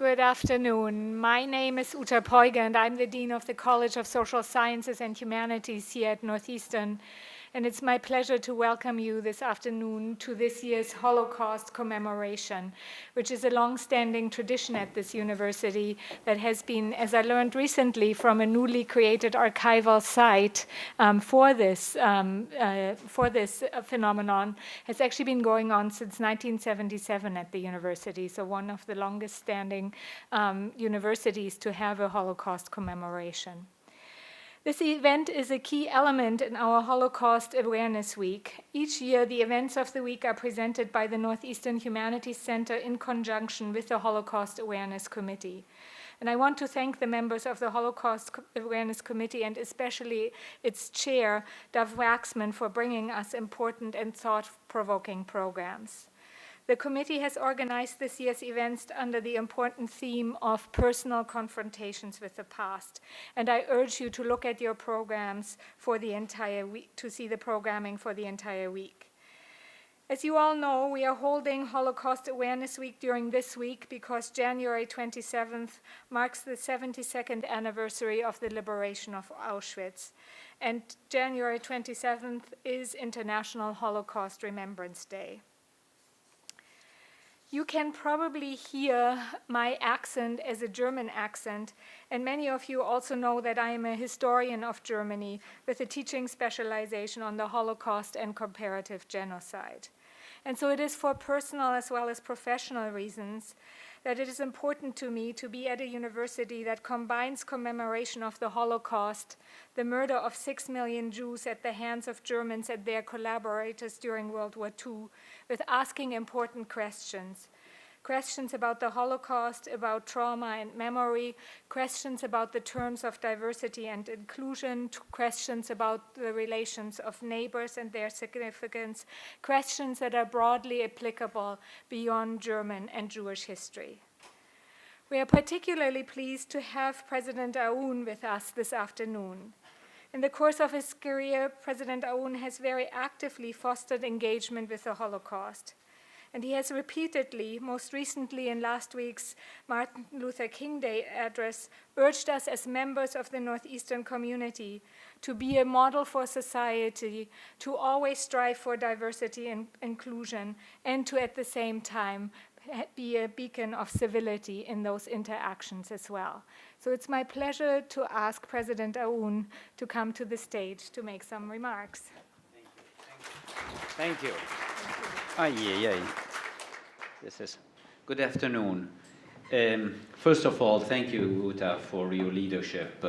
Good afternoon. My name is Uta Poiga, and I'm the Dean of the College of Social Sciences and Humanities here at Northeastern. And it's my pleasure to welcome you this afternoon to this year's Holocaust Commemoration, which is a long-standing tradition at this university that has been, as I learned recently from a newly created archival site for this phenomenon, has actually been going on since 1977 at the university, so one of the longest-standing universities to have a Holocaust commemoration. This event is a key element in our Holocaust Awareness Week. Each year, the events of the week are presented by the Northeastern Humanities Center in conjunction with the Holocaust Awareness Committee. And I want to thank the members of the Holocaust Awareness Committee and especially its chair, Dov Waxman, for bringing us important and thought-provoking programs. The committee has organized this year's events under the important theme of personal confrontations with the past. And I urge you to look at your programs for the entire week, to see the programming for the entire week. As you all know, we are holding Holocaust Awareness Week during this week because January 27th marks the 72nd anniversary of the liberation of Auschwitz. And January 27th is International Holocaust Remembrance Day. You can probably hear my accent as a German accent, and many of you also know that I am a historian of Germany with a teaching specialization on the Holocaust and comparative genocide. And so it is for personal as well as professional reasons that it is important to me to be at a university that combines commemoration of the Holocaust, the murder of 6 million Jews at the hands of Germans and their collaborators during World War II, with asking important questions. Questions about the Holocaust, about trauma and memory, questions about the terms of diversity and inclusion, questions about the relations of neighbors and their significance, questions that are broadly applicable beyond German and Jewish history. We are particularly pleased to have President Aoun with us this afternoon. In the course of his career, President Aoun has very actively fostered engagement with the Holocaust. And he has repeatedly, most recently in last week's Martin Luther King Day address, urged us as members of the Northeastern community to be a model for society, to always strive for diversity and inclusion, and to at the same time be a beacon of civility in those interactions as well. So it's my pleasure to ask President Aoun to come to the stage to make some remarks. Thank you. This is good afternoon. First of all, thank you, Uta, for your leadership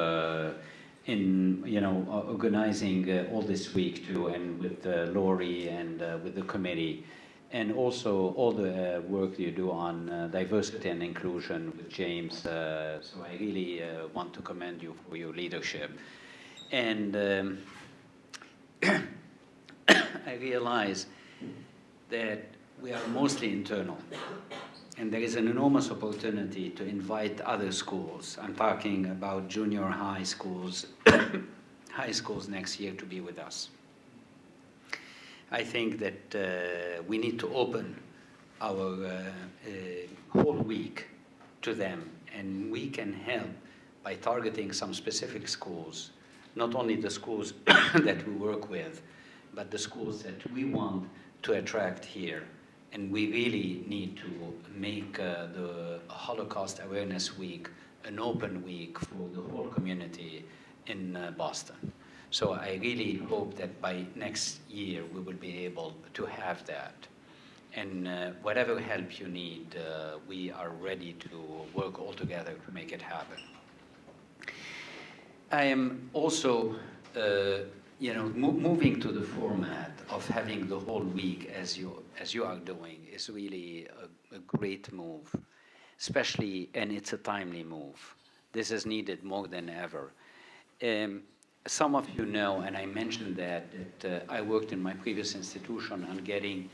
in organizing all this week too, and with Lori and with the committee, and also all the work you do on diversity and inclusion with James. So I really want to commend you for your leadership. And I realize that we are mostly internal, and there is an enormous opportunity to invite other schools. I'm talking about junior high schools, high schools next year to be with us. I think that we need to open our whole week to them, and we can help by targeting some specific schools, not only the schools that we work with, but the schools that we want to attract here. And we really need to make the Holocaust Awareness Week an open week for the whole community in Boston. So I really hope that by next year we will be able to have that. And whatever help you need, we are ready to work all together to make it happen. I am also moving to the format of having the whole week as you are doing is really a great move, especially, and it's a timely move. This is needed more than ever. Some of you know, and I mentioned that I worked in my previous institution on getting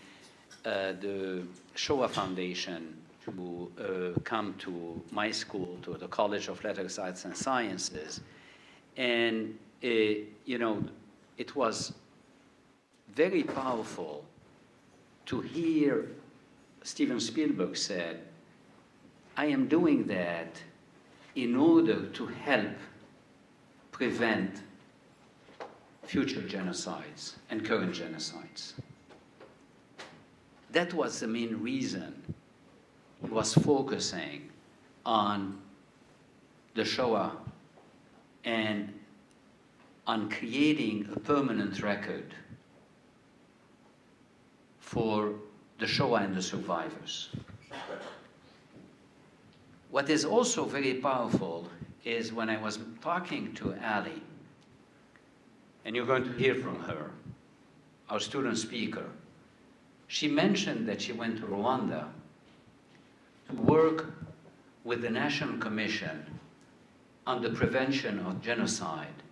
the Shoah Foundation to come to my school, to the College of Letters, Arts, and Sciences. And, it was very powerful to hear Steven Spielberg said, I am doing that in order to help prevent future genocides and current genocides. That was the main reason he was focusing on the Shoah and on creating a permanent record for the Shoah and the survivors. What is also very powerful is when I was talking to Ali, and you're going to hear from her, our student speaker, she mentioned that she went to Rwanda to work with the National Commission on the prevention of genocide,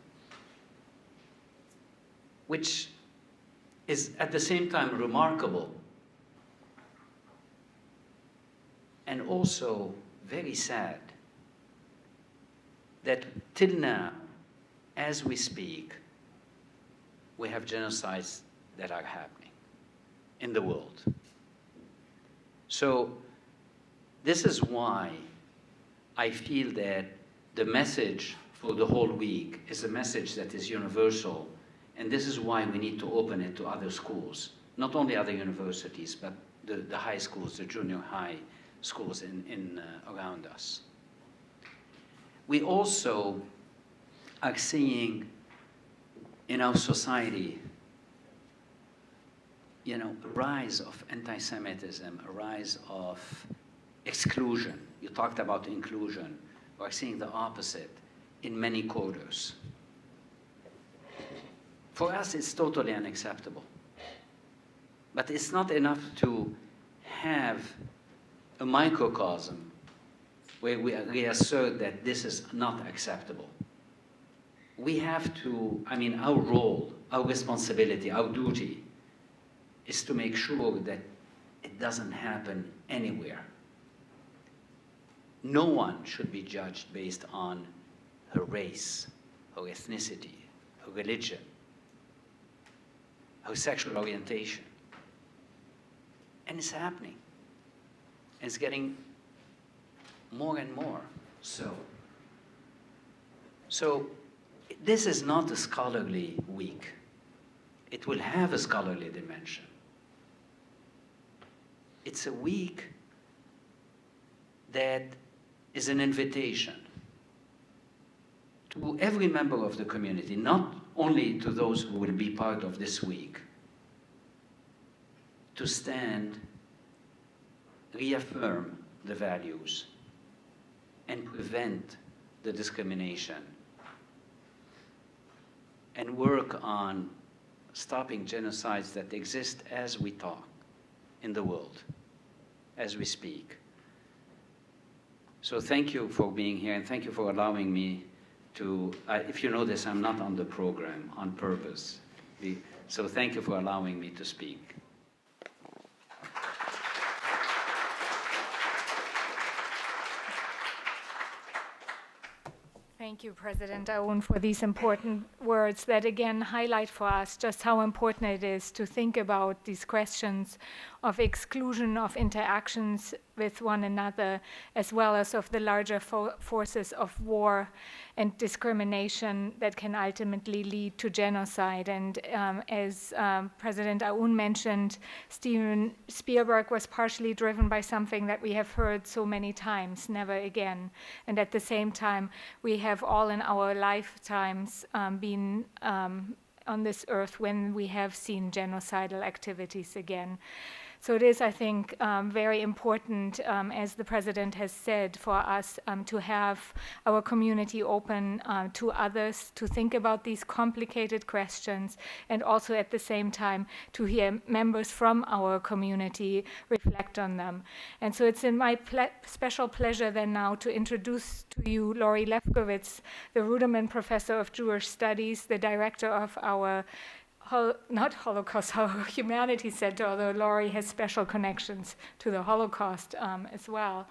which is at the same time remarkable and also very sad that till now, as we speak, we have genocides that are happening in the world. So this is why I feel that the message for the whole week is a message that is universal, and this is why we need to open it to other schools, not only other universities, but the high schools, the junior high schools around us. We also are seeing in our society, a rise of anti-Semitism, a rise of exclusion. You talked about inclusion. We're seeing the opposite in many quarters. For us, it's totally unacceptable. But it's not enough to have a microcosm where we reassert that this is not acceptable. We have to, our role, our responsibility, our duty is to make sure that it doesn't happen anywhere. No one should be judged based on her race, her ethnicity, her religion, her sexual orientation. And it's happening. It's getting more and more so. So this is not a scholarly week. It will have a scholarly dimension. It's a week that is an invitation to every member of the community, not only to those who will be part of this week, to stand, reaffirm the values, and prevent the discrimination, and work on stopping genocides that exist as we talk in the world, as we speak. So thank you for being here, and thank you for allowing me to, if you notice, I'm not on the program on purpose. So thank you for allowing me to speak. Thank you, President Aoun, for these important words that again highlight for us just how important it is to think about these questions of exclusion, of interactions with one another, as well as of the larger forces of war and discrimination that can ultimately lead to genocide. And as President Aoun mentioned, Steven Spielberg was partially driven by something that we have heard so many times, never again. And at the same time, we have all in our lifetimes been on this earth when we have seen genocidal activities again. So it is, I think, very important, as the President has said, for us to have our community open to others, to think about these complicated questions, and also at the same time to hear members from our community reflect on them. And so it's in my special pleasure then now to introduce to you Lori Lefkowitz, the Ruderman Professor of Jewish Studies, the director of our not Holocaust, our Humanities Center, although Laurie has special connections to the Holocaust as well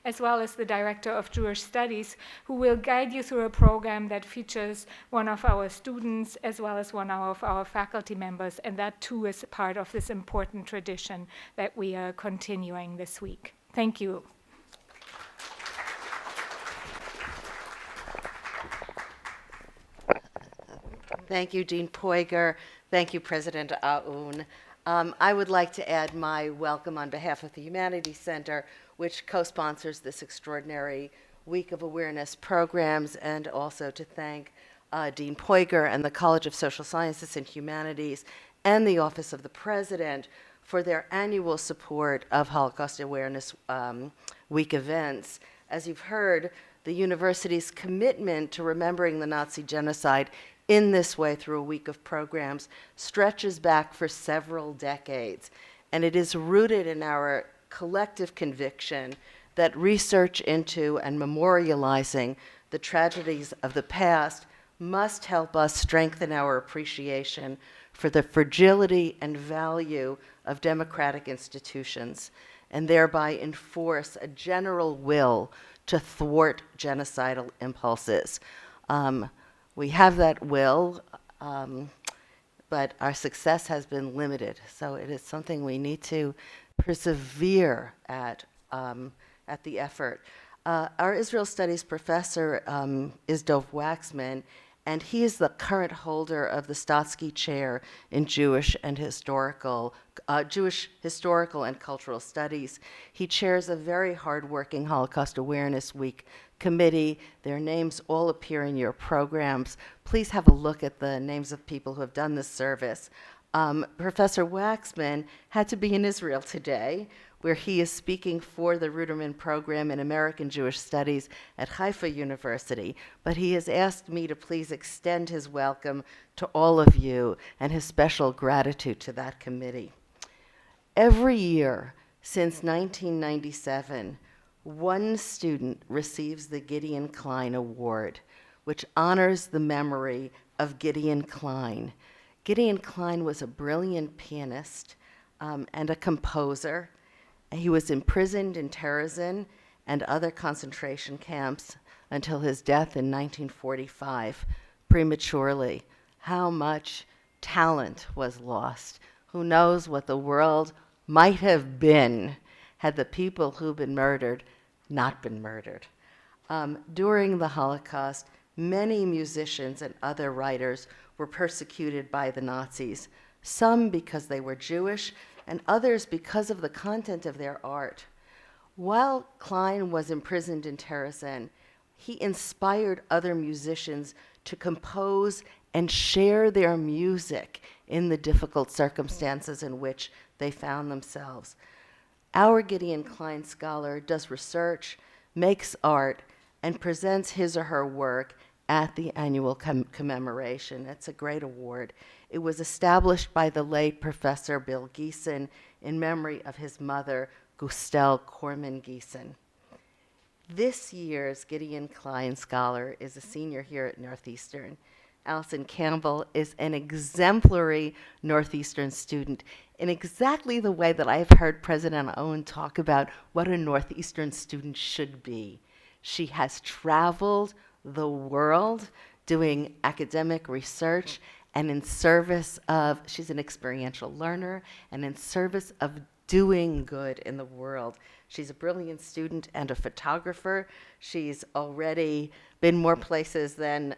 as the Director of Jewish Studies, who will guide you through a program that features one of our students as well as one of our faculty members, and that too is part of this important tradition that we are continuing this week. Thank you. Thank you, Dean Poiger. Thank you, President Aoun. I would like to add my welcome on behalf of the Humanities Center, which co-sponsors this extraordinary Week of Awareness programs, and also to thank Dean Poiger and the College of Social Sciences and Humanities and the Office of the President for their annual support of Holocaust Awareness Week events. As you've heard, the university's commitment to remembering the Nazi genocide in this way through a week of programs stretches back for several decades, and it is rooted in our collective conviction that research into and memorializing the tragedies of the past must help us strengthen our appreciation for the fragility and value of democratic institutions, and thereby enforce a general will to thwart genocidal impulses. We have that will, but our success has been limited. So it is something we need to persevere at the effort. Our Israel Studies professor is Dov Waxman, and he is the current holder of the Stotsky Chair in Jewish Historical and Cultural Studies. He chairs a very hardworking Holocaust Awareness Week committee. Their names all appear in your programs. Please have a look at the names of people who have done this service. Professor Waxman had to be in Israel today, where he is speaking for the Ruderman Program in American Jewish Studies at Haifa University. But he has asked me to please extend his welcome to all of you and his special gratitude to that committee. Every year since 1997, one student receives the Gideon Klein Award, which honors the memory of Gideon Klein. Gideon Klein was a brilliant pianist and a composer. He was imprisoned in Terezin and other concentration camps until his death in 1945, prematurely. How much talent was lost? Who knows what the world might have been had the people who've been murdered not been murdered. During the Holocaust, many musicians and other writers were persecuted by the Nazis, some because they were Jewish, and others because of the content of their art. While Klein was imprisoned in Terezin, he inspired other musicians to compose and share their music in the difficult circumstances in which they found themselves. Our Gideon Klein scholar does research, makes art, and presents his or her work at the annual commemoration. It's a great award. It was established by the late Professor Bill Geeson in memory of his mother, Gustelle Corman Geeson. This year's Gideon Klein Scholar is a senior here at Northeastern. Allison Campbell is an exemplary Northeastern student in exactly the way that I've heard President Owen talk about what a Northeastern student should be. She has traveled the world doing academic research, and in service of, she's an experiential learner, and in service of doing good in the world. She's a brilliant student and a photographer. She's already been more places than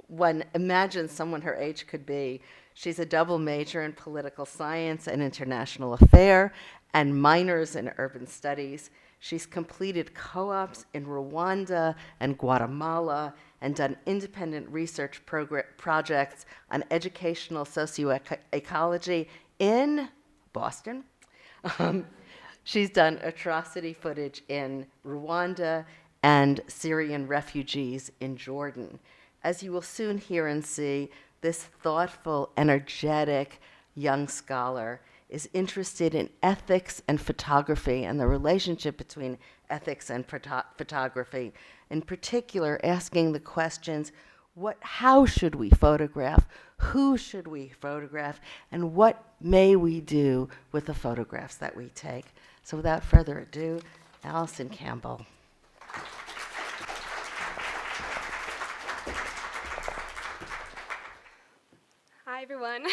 one imagines someone her age could be. She's a double major in political science and international affairs and minors in urban studies. She's completed co-ops in Rwanda and Guatemala and done independent research projects on educational socioecology in Boston. She's done atrocity footage in Rwanda and Syrian refugees in Jordan. As you will soon hear and see, this thoughtful, energetic young scholar is interested in ethics and photography and the relationship between ethics and photography. In particular, asking the questions, how should we photograph? Who should we photograph? And what may we do with the photographs that we take? So without further ado, Allison Campbell. Hi, everyone.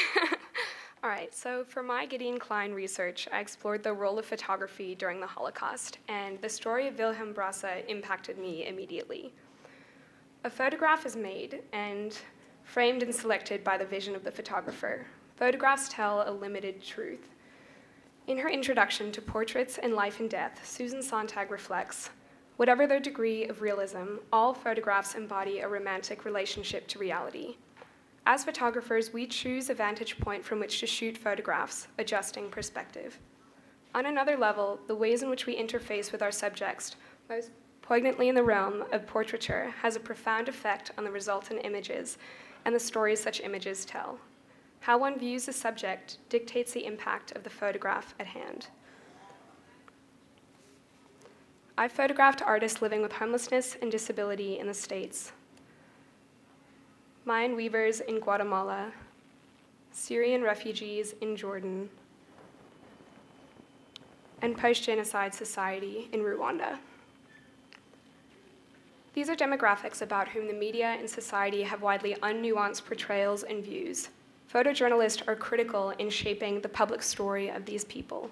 All right, so for my Gideon Klein research, I explored the role of photography during the Holocaust, and the story of Wilhelm Brasse impacted me immediately. A photograph is made, and framed and selected by the vision of the photographer. Photographs tell a limited truth. In her introduction to Portraits in Life and Death, Susan Sontag reflects, whatever their degree of realism, all photographs embody a romantic relationship to reality. As photographers, we choose a vantage point from which to shoot photographs, adjusting perspective. On another level, the ways in which we interface with our subjects, most poignantly in the realm of portraiture, has a profound effect on the resultant images and the stories such images tell. How one views a subject dictates the impact of the photograph at hand. I photographed artists living with homelessness and disability in the States. Mayan weavers in Guatemala, Syrian refugees in Jordan, and post-genocide society in Rwanda. These are demographics about whom the media and society have widely unnuanced portrayals and views. Photojournalists are critical in shaping the public story of these people.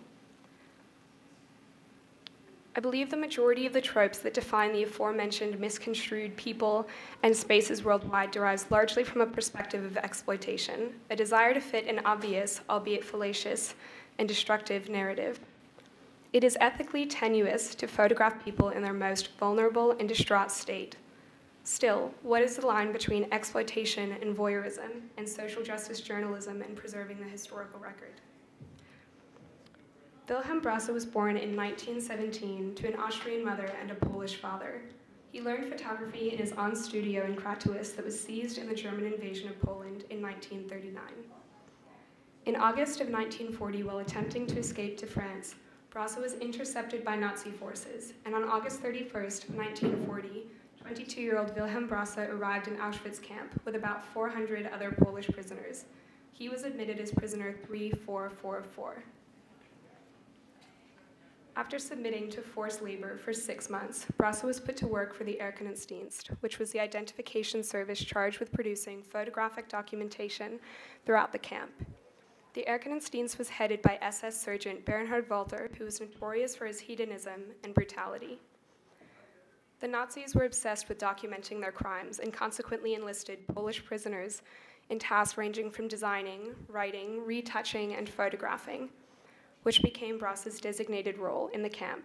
I believe the majority of the tropes that define the aforementioned misconstrued people and spaces worldwide derives largely from a perspective of exploitation, a desire to fit an obvious, albeit fallacious, and destructive narrative. It is ethically tenuous to photograph people in their most vulnerable and distraught state. Still, what is the line between exploitation and voyeurism, and social justice journalism and preserving the historical record? Wilhelm Brasse was born in 1917 to an Austrian mother and a Polish father. He learned photography in his aunt's studio in Kratowice that was seized in the German invasion of Poland in 1939. In August of 1940, while attempting to escape to France, Brasse was intercepted by Nazi forces, and on August 31st, 1940, 22-year-old Wilhelm Brasse arrived in Auschwitz camp with about 400 other Polish prisoners. He was admitted as prisoner 3444. After submitting to forced labor for 6 months, Brasse was put to work for the Erkennungsdienst, which was the identification service charged with producing photographic documentation throughout the camp. The Erkennungsdienst was headed by SS Sergeant Bernhard Walter, who was notorious for his hedonism and brutality. The Nazis were obsessed with documenting their crimes and consequently enlisted Polish prisoners in tasks ranging from designing, writing, retouching, and photographing, which became Brasse's designated role in the camp.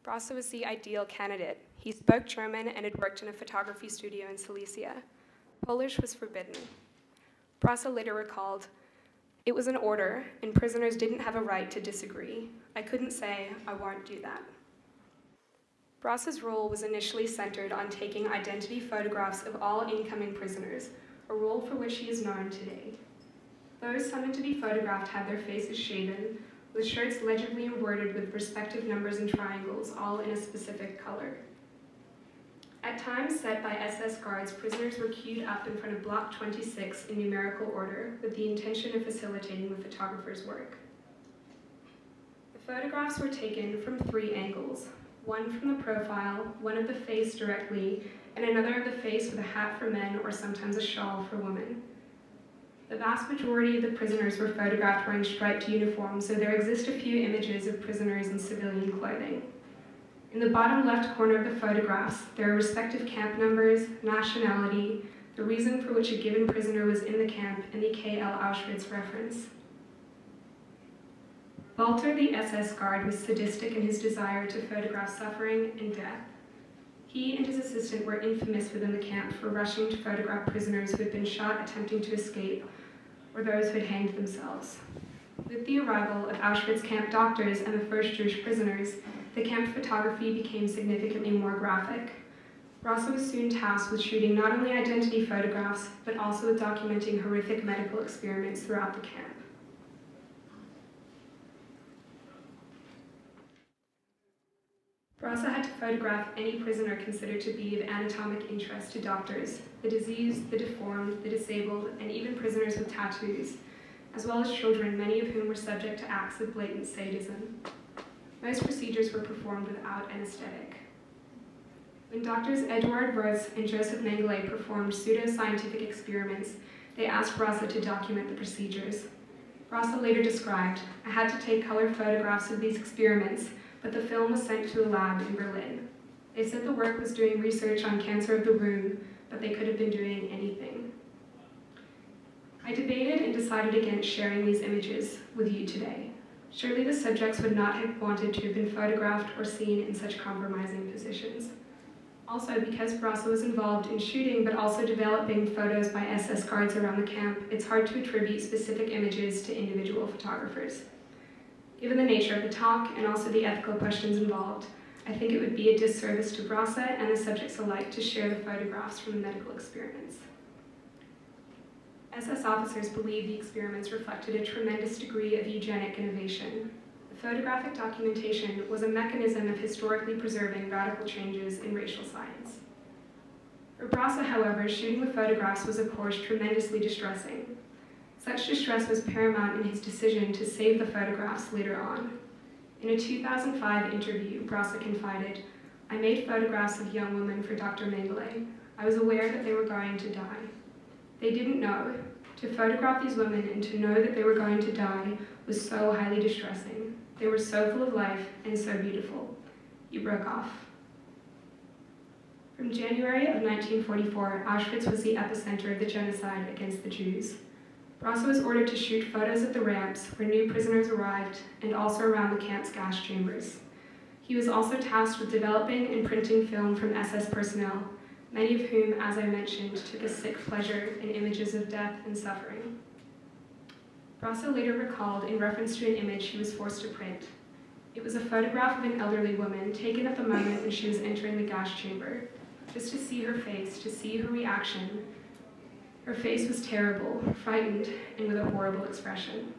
Brasse was the ideal candidate. He spoke German and had worked in a photography studio in Silesia. Polish was forbidden. Brasse later recalled, "It was an order, and prisoners didn't have a right to disagree. I couldn't say, I won't do that." Brasse's role was initially centered on taking identity photographs of all incoming prisoners, a role for which he is known today. Those summoned to be photographed had their faces shaven, with shirts legibly embroidered with respective numbers and triangles, all in a specific color. At times set by SS guards, prisoners were queued up in front of Block 26 in numerical order, with the intention of facilitating the photographer's work. The photographs were taken from 3 angles, one from the profile, one of the face directly, and another of the face with a hat for men or sometimes a shawl for women. The vast majority of the prisoners were photographed wearing striped uniforms, so there exist a few images of prisoners in civilian clothing. In the bottom left corner of the photographs, there are respective camp numbers, nationality, the reason for which a given prisoner was in the camp, and the KL Auschwitz reference. Walter, the SS guard, was sadistic in his desire to photograph suffering and death. He and his assistant were infamous within the camp for rushing to photograph prisoners who had been shot attempting to escape, or those who had hanged themselves. With the arrival of Auschwitz camp doctors and the first Jewish prisoners, the camp photography became significantly more graphic. Brasse was soon tasked with shooting not only identity photographs, but also with documenting horrific medical experiments throughout the camp. Brasse had to photograph any prisoner considered to be of anatomic interest to doctors, the diseased, the deformed, the disabled, and even prisoners with tattoos, as well as children, many of whom were subject to acts of blatant sadism. Most procedures were performed without anesthetic. When doctors Eduard Roos and Joseph Mengele performed pseudoscientific experiments, they asked Brasse to document the procedures. Brasse later described, "I had to take color photographs of these experiments, but the film was sent to a lab in Berlin. They said the work was doing research on cancer of the womb, but they could have been doing anything." I debated and decided against sharing these images with you today. Surely the subjects would not have wanted to have been photographed or seen in such compromising positions. Also, because Barassa was involved in shooting but also developing photos by SS guards around the camp, it's hard to attribute specific images to individual photographers. Given the nature of the talk and also the ethical questions involved, I think it would be a disservice to Barassa and the subjects alike to share the photographs from the medical experiments. SS officers believe the experiments reflected a tremendous degree of eugenic innovation. The photographic documentation was a mechanism of historically preserving radical changes in racial science. For Barassa, however, shooting the photographs was of course tremendously distressing. Such distress was paramount in his decision to save the photographs later on. In a 2005 interview, Barassa confided, "I made photographs of young women for Dr. Mengele. I was aware that they were going to die. They didn't know. To photograph these women and to know that they were going to die was so highly distressing. They were so full of life and so beautiful." He broke off. From January of 1944, Auschwitz was the epicenter of the genocide against the Jews. Barassa was ordered to shoot photos at the ramps where new prisoners arrived and also around the camp's gas chambers. He was also tasked with developing and printing film from SS personnel, many of whom, as I mentioned, took a sick pleasure in images of death and suffering. Barassa later recalled in reference to an image he was forced to print. It was a photograph of an elderly woman taken at the moment when she was entering the gas chamber. Just to see her face, to see her reaction. Her face was terrible, frightened, and with a horrible expression.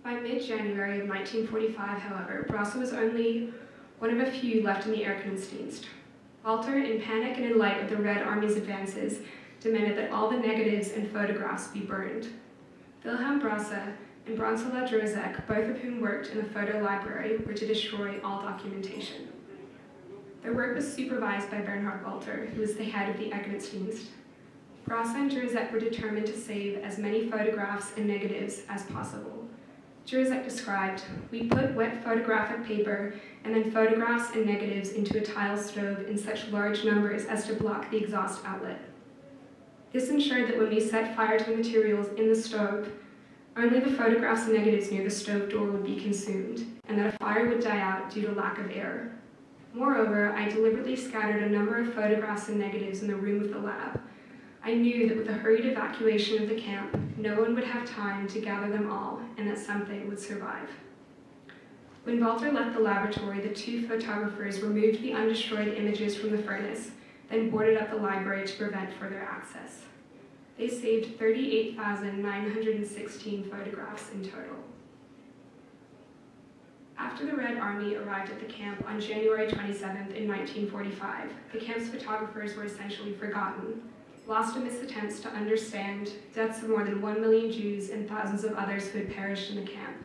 By mid-January of 1945, however, Barassa was only one of a few left in the Erkenenstdienst. Walter, in panic and in light of the Red Army's advances, demanded that all the negatives and photographs be burned. Wilhelm Barassa and Bronsela Jurezek, both of whom worked in the photo library, were to destroy all documentation. Their work was supervised by Bernhard Walter, who was the head of the Erkenenstdienst. Barassa and Jurezek were determined to save as many photographs and negatives as possible. Jurezek described, "We put wet photographic paper and then photographs and negatives into a tile stove in such large numbers as to block the exhaust outlet. This ensured that when we set fire to the materials in the stove, only the photographs and negatives near the stove door would be consumed, and that a fire would die out due to lack of air. Moreover, I deliberately scattered a number of photographs and negatives in the room of the lab. I knew that with the hurried evacuation of the camp, no one would have time to gather them all, and that something would survive." When Walter left the laboratory, the two photographers removed the undestroyed images from the furnace, then boarded up the library to prevent further access. They saved 38,916 photographs in total. After the Red Army arrived at the camp on January 27th in 1945, the camp's photographers were essentially forgotten, lost amidst attempts to understand deaths of more than 1 million Jews and thousands of others who had perished in the camp.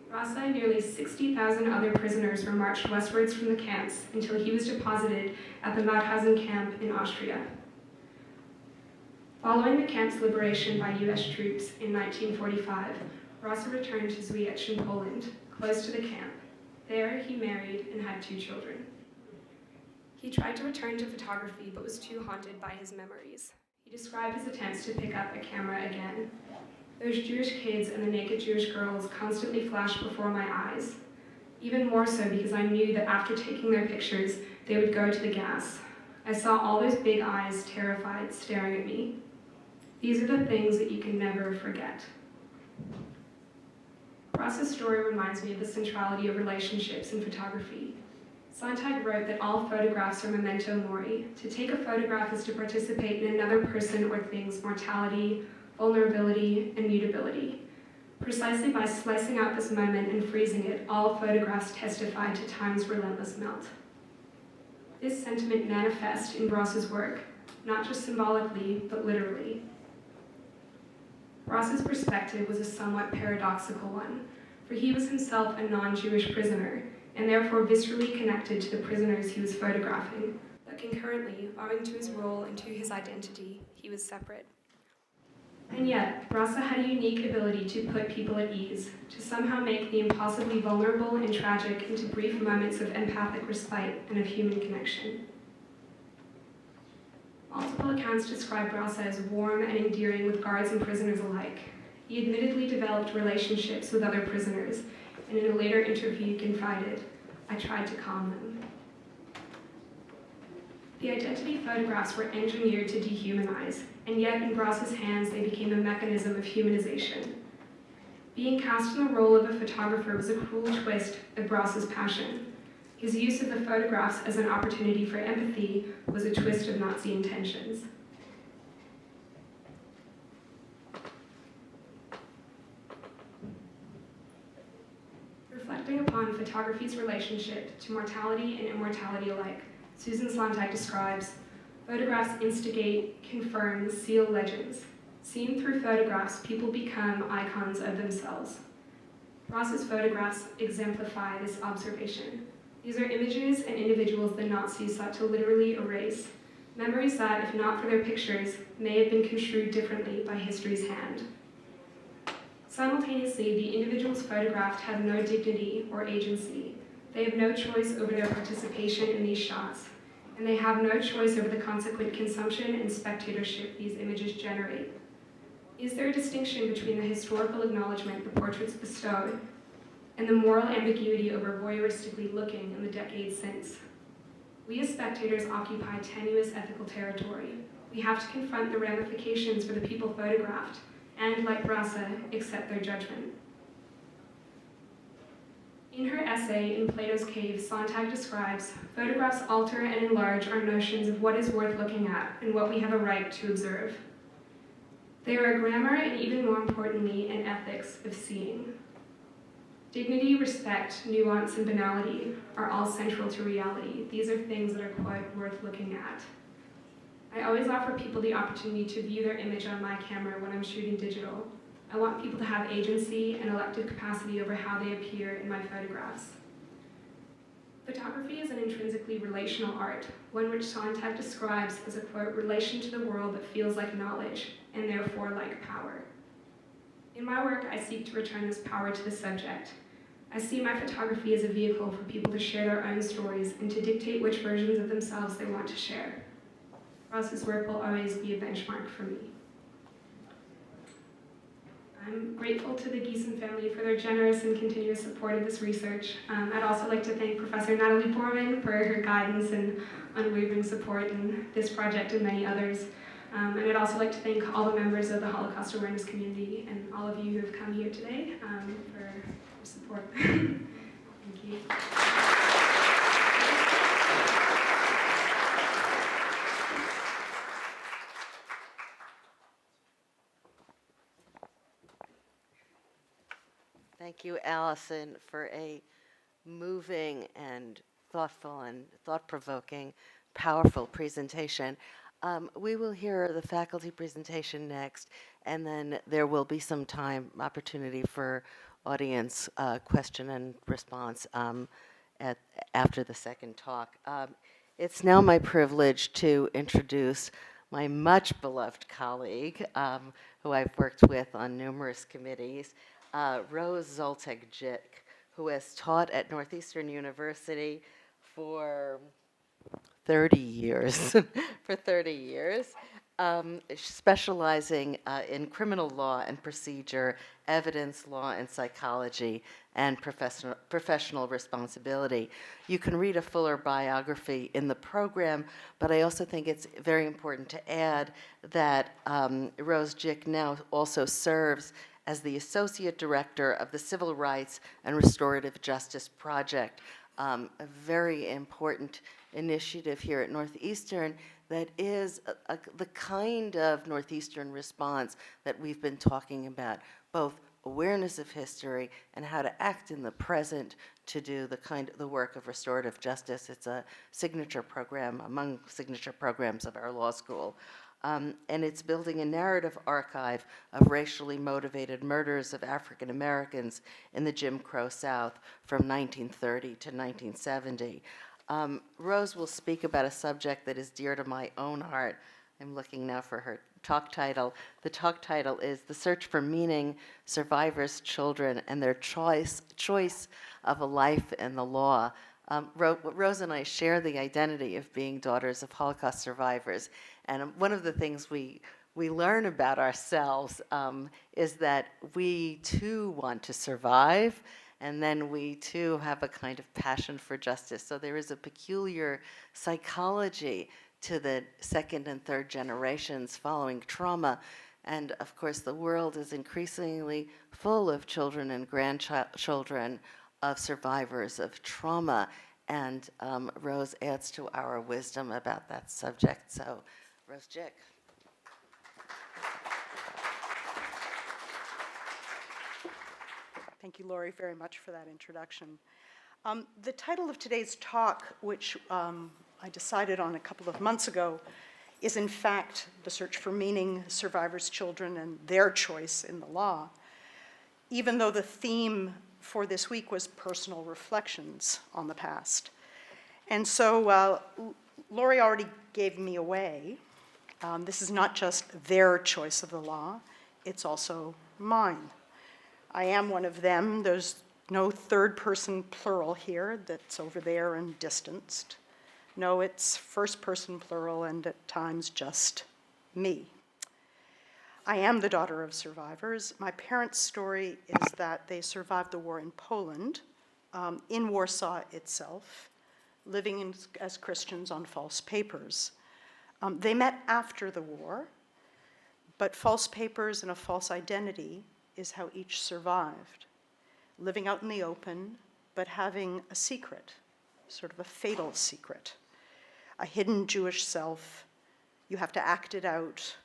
Barassa and nearly 60,000 other prisoners were marched westwards from the camps until he was deposited at the Mauthausen camp in Austria. Following the camp's liberation by US troops in 1945, Barassa returned to Zwiecz in Poland, close to the camp. There, he married and had 2 children. He tried to return to photography, but was too haunted by his memories. He described his attempts to pick up a camera again. Those Jewish kids and the naked Jewish girls constantly flashed before my eyes. Even more so because I knew that after taking their pictures, they would go to the gas. I saw all those big eyes, terrified, staring at me. These are the things that you can never forget. Barassa's story reminds me of the centrality of relationships in photography. Sontag wrote that all photographs are memento mori. To take a photograph is to participate in another person or thing's mortality, vulnerability, and mutability. Precisely by slicing out this moment and freezing it, all photographs testify to time's relentless melt. This sentiment manifests in Barassa's work, not just symbolically, but literally. Barassa's perspective was a somewhat paradoxical one, for he was himself a non-Jewish prisoner, and therefore viscerally connected to the prisoners he was photographing, but concurrently, owing to his role and to his identity, he was separate. And yet, Barassa had a unique ability to put people at ease, to somehow make the impossibly vulnerable and tragic into brief moments of empathic respite and of human connection. Multiple accounts describe Brasa as warm and endearing with guards and prisoners alike. He admittedly developed relationships with other prisoners, and in a later interview confided, "I tried to calm them." The identity photographs were engineered to dehumanize, and yet in Brasa's hands they became a mechanism of humanization. Being cast in the role of a photographer was a cruel twist of Brasa's passion. His use of the photographs as an opportunity for empathy was a twist of Nazi intentions. Reflecting upon photography's relationship to mortality and immortality alike, Susan Sontag describes, "Photographs instigate, confirm, seal legends. Seen through photographs, people become icons of themselves." Ross's photographs exemplify this observation. These are images and individuals the Nazis sought to literally erase, memories that, if not for their pictures, may have been construed differently by history's hand. Simultaneously, the individuals photographed have no dignity or agency. They have no choice over their participation in these shots, and they have no choice over the consequent consumption and spectatorship these images generate. Is there a distinction between the historical acknowledgement the portraits bestowed and the moral ambiguity over voyeuristically looking in the decades since? We as spectators occupy tenuous ethical territory. We have to confront the ramifications for the people photographed and, like Brasa, accept their judgment. In her essay, In Plato's Cave, Sontag describes, "Photographs alter and enlarge our notions of what is worth looking at and what we have a right to observe. They are a grammar and, even more importantly, an ethics of seeing. Dignity, respect, nuance, and banality are all central to reality. These are things that are quite worth looking at." I always offer people the opportunity to view their image on my camera when I'm shooting digital. I want people to have agency and elective capacity over how they appear in my photographs. Photography is an intrinsically relational art, one which Sontag describes as a, quote, "relation to the world that feels like knowledge, and therefore like power." In my work, I seek to return this power to the subject. I see my photography as a vehicle for people to share their own stories and to dictate which versions of themselves they want to share. Ross's work will always be a benchmark for me. I'm grateful to the Geeson family for their generous and continuous support of this research. I'd also like to thank Professor Natalie Borman for her guidance and unwavering support in this project and many others. And I'd also like to thank all the members of the Holocaust awareness community and all of you who have come here today for your support. Thank you. Thank you, Allison, for a moving and thoughtful and thought-provoking, powerful presentation. We will hear the faculty presentation next, and then there will be some opportunity for audience question and response after the second talk. It's now my privilege to introduce my much beloved colleague, who I've worked with on numerous committees, Rose Zoltek-Jick, who has taught at Northeastern University for 30 years, specializing in criminal law and procedure, evidence law and psychology, and professional responsibility. You can read a fuller biography in the program, but I also think it's very important to add that Rose Jick now also serves as the Associate Director of the Civil Rights and Restorative Justice Project, a very important initiative here at Northeastern that is the kind of Northeastern response that we've been talking about, both awareness of history and how to act in the present to do the work of restorative justice. It's a signature program among signature programs of our law school. And it's building a narrative archive of racially motivated murders of African Americans in the Jim Crow South from 1930 to 1970. Rose will speak about a subject that is dear to my own heart. I'm looking now for her talk title. The talk title is "The Search for Meaning, Survivors' Children, and Their Choice of a Life in the Law." Rose and I share the identity of being daughters of Holocaust survivors, And one of the things we learn about ourselves is that we too want to survive, and then we too have a kind of passion for justice. So there is a peculiar psychology to the second and third generations following trauma. And of course, the world is increasingly full of children and grandchildren of survivors of trauma. And Rose adds to our wisdom about that subject. So, Rose Jick. Thank you, Lori, very much for that introduction. The title of today's talk, which I decided on a couple of months ago, is in fact The Search for Meaning, Survivors' Children and Their Choice in the Law, even though the theme for this week was personal reflections on the past. And so Lori already gave me away. This is not just their choice of the law, it's also mine. I am one of them. There's no third person plural here that's over there and distanced. No, it's first person plural and at times just me. I am the daughter of survivors. My parents' story is that they survived the war in Poland, in Warsaw itself, living as Christians on false papers. They met after the war, but false papers and a false identity is how each survived. Living out in the open, but having a secret, sort of a fatal secret. A hidden Jewish self. You have to act it out,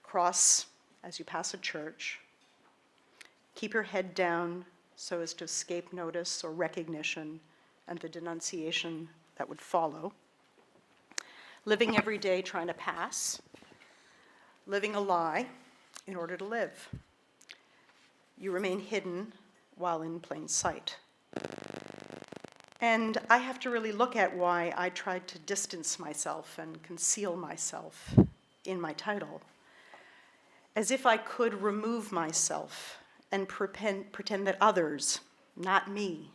cross as you pass a church, keep your head down so as to escape notice or recognition and the denunciation that would follow. Living every day trying to pass, living a lie in order to live. You remain hidden while in plain sight. And I have to really look at why I tried to distance myself and conceal myself in my title, as if I could remove myself and pretend that others, not me,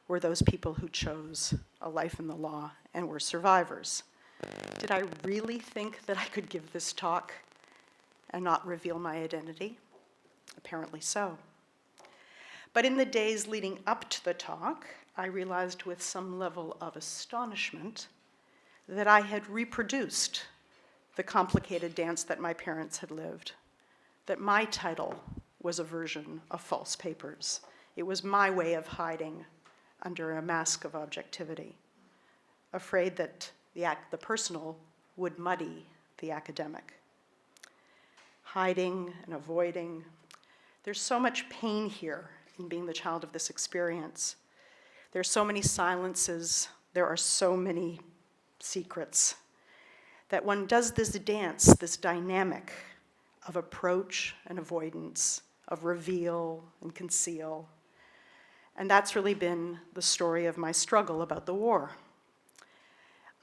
were those people who chose a life in the law and were survivors. Did I really think that I could give this talk and not reveal my identity? Apparently so. But in the days leading up to the talk, I realized with some level of astonishment that I had reproduced the complicated dance that my parents had lived, that my title was a version of false papers. It was my way of hiding under a mask of objectivity, afraid that the personal would muddy the academic. Hiding and avoiding. There's so much pain here in being the child of this experience. There's so many silences, there are so many secrets, that one does this dance, this dynamic of approach and avoidance, of reveal and conceal. And that's really been the story of my struggle about the war.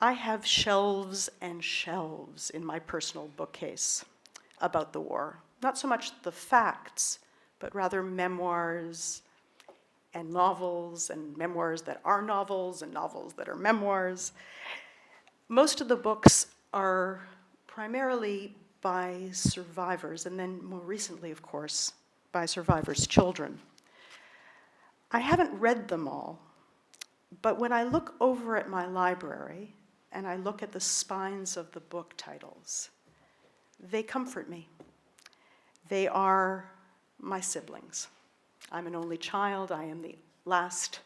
I have shelves and shelves in my personal bookcase about the war. Not so much the facts, but rather memoirs and novels and memoirs that are novels and novels that are memoirs. Most of the books are primarily by survivors, and then more recently, of course, by survivors' children. I haven't read them all, but when I look over at my library and I look at the spines of the book titles, they comfort me. They are my siblings. I'm an only child. I am the last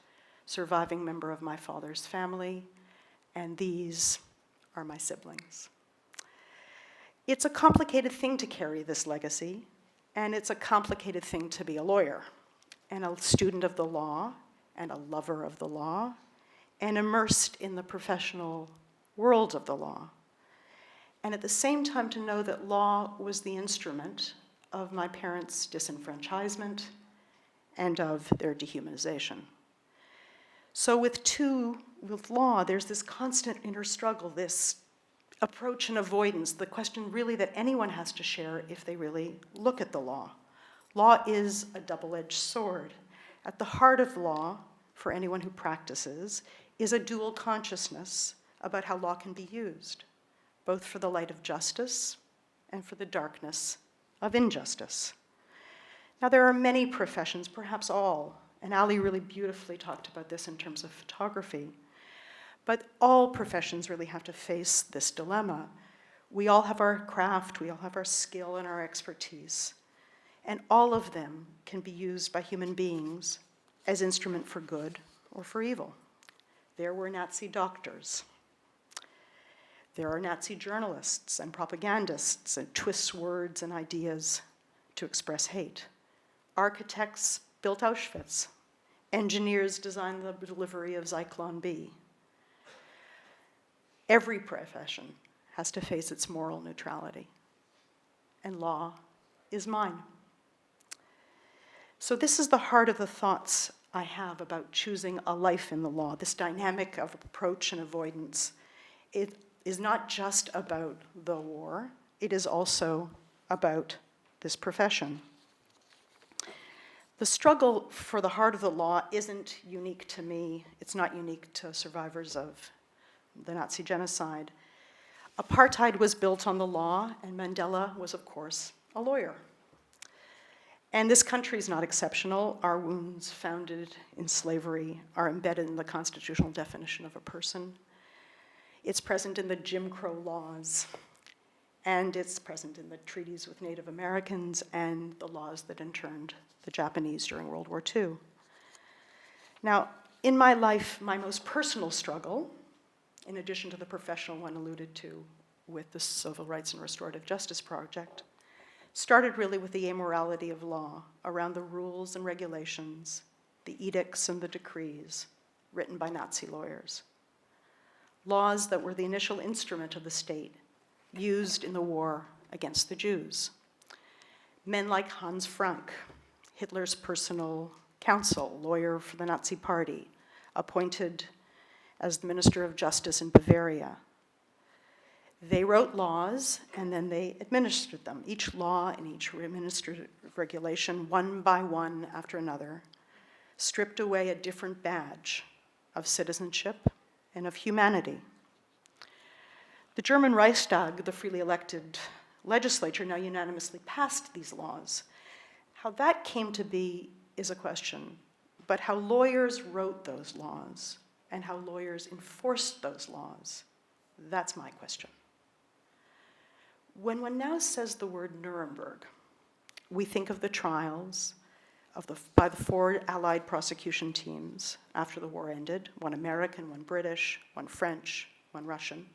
surviving member of my father's family, and these are my siblings. It's a complicated thing to carry this legacy, and it's a complicated thing to be a lawyer, and a student of the law, and a lover of the law, and immersed in the professional world of the law. And at the same time to know that law was the instrument of my parents' disenfranchisement and of their dehumanization. So with law, there's this constant inner struggle, this approach and avoidance, the question really that anyone has to share if they really look at the law. Law is a double-edged sword. At the heart of law, for anyone who practices, is a dual consciousness about how law can be used. both for the light of justice and for the darkness of injustice. Now, there are many professions, perhaps all, and Ali really beautifully talked about this in terms of photography, but all professions really have to face this dilemma. We all have our craft, we all have our skill and our expertise, and all of them can be used by human beings as instrument for good or for evil. There were Nazi doctors. There are Nazi journalists and propagandists and twists words and ideas to express hate. Architects built Auschwitz. Engineers designed the delivery of Zyklon B. Every profession has to face its moral neutrality, and law is mine. So this is the heart of the thoughts I have about choosing a life in the law, this dynamic of approach and avoidance. It is not just about the war, it is also about this profession. The struggle for the heart of the law isn't unique to me. It's not unique to survivors of the Nazi genocide. Apartheid was built on the law, and Mandela was, of course, a lawyer. And this country is not exceptional. Our wounds founded in slavery are embedded in the constitutional definition of a person. It's present in the Jim Crow laws, and it's present in the treaties with Native Americans and the laws that interned the Japanese during World War II. Now, in my life, my most personal struggle, in addition to the professional one alluded to with the Civil Rights and Restorative Justice Project, started really with the amorality of law around the rules and regulations, the edicts and the decrees written by Nazi lawyers. Laws that were the initial instrument of the state used in the war against the Jews. Men like Hans Frank, Hitler's personal counsel, lawyer for the Nazi Party, appointed as the Minister of Justice in Bavaria. They wrote laws and then they administered them. Each law and each administrative regulation, one by one after another, stripped away a different badge of citizenship and of humanity. The German Reichstag, the freely elected legislature, now unanimously passed these laws. How that came to be is a question, but how lawyers wrote those laws and how lawyers enforced those laws, that's my question. When one now says the word Nuremberg, we think of the trials by the 4 Allied prosecution teams after the war ended, one American, one British, one French, one Russian.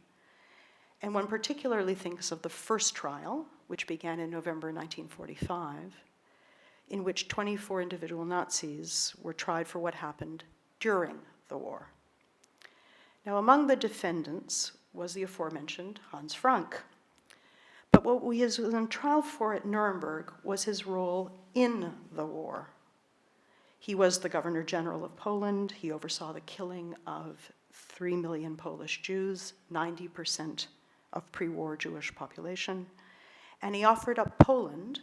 And one particularly thinks of the first trial, which began in November 1945, in which 24 individual Nazis were tried for what happened during the war. Now, among the defendants was the aforementioned Hans Frank. But what he was on trial for at Nuremberg was his role in the war. He was the Governor General of Poland. He oversaw the killing of 3 million Polish Jews, 90% of pre-war Jewish population. And he offered up Poland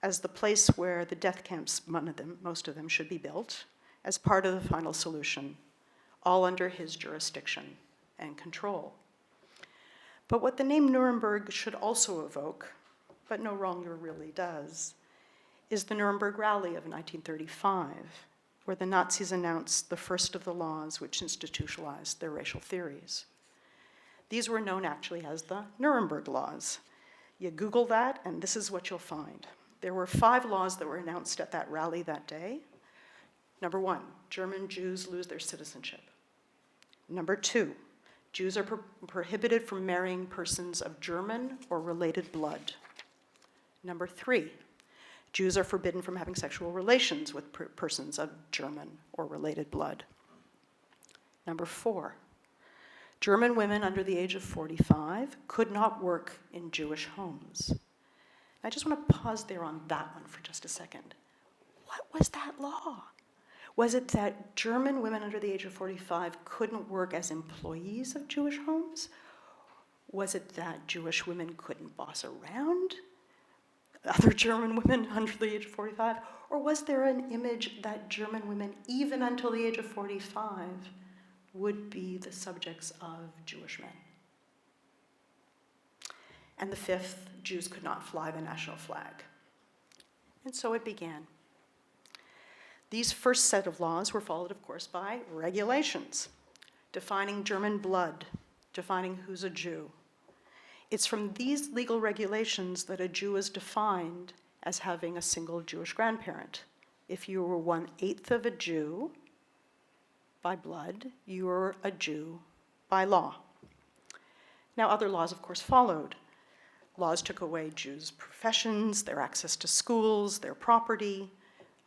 as the place where the death camps, most of them should be built, as part of the final solution, all under his jurisdiction and control. But what the name Nuremberg should also evoke, but no longer really does, is the Nuremberg Rally of 1935, where the Nazis announced the first of the laws which institutionalized their racial theories. These were known actually as the Nuremberg Laws. You Google that, and this is what you'll find. There were 5 laws that were announced at that rally that day. Number 1, German Jews lose their citizenship. Number 2, Jews are prohibited from marrying persons of German or related blood. Number 3, Jews are forbidden from having sexual relations with persons of German or related blood. Number 4, German women under the age of 45 could not work in Jewish homes. I just want to pause there on that one for just a second. What was that law? Was it that German women under the age of 45 couldn't work as employees of Jewish homes? Was it that Jewish women couldn't boss around other German women under the age of 45? Or was there an image that German women, even until the age of 45, would be the subjects of Jewish men? And the fifth, Jews could not fly the national flag. And so it began. These first set of laws were followed, of course, by regulations, defining German blood, defining who's a Jew. It's from these legal regulations that a Jew is defined as having a single Jewish grandparent. If you were 1/8 of a Jew by blood, you were a Jew by law. Now, other laws, of course, followed. Laws took away Jews' professions, their access to schools, their property.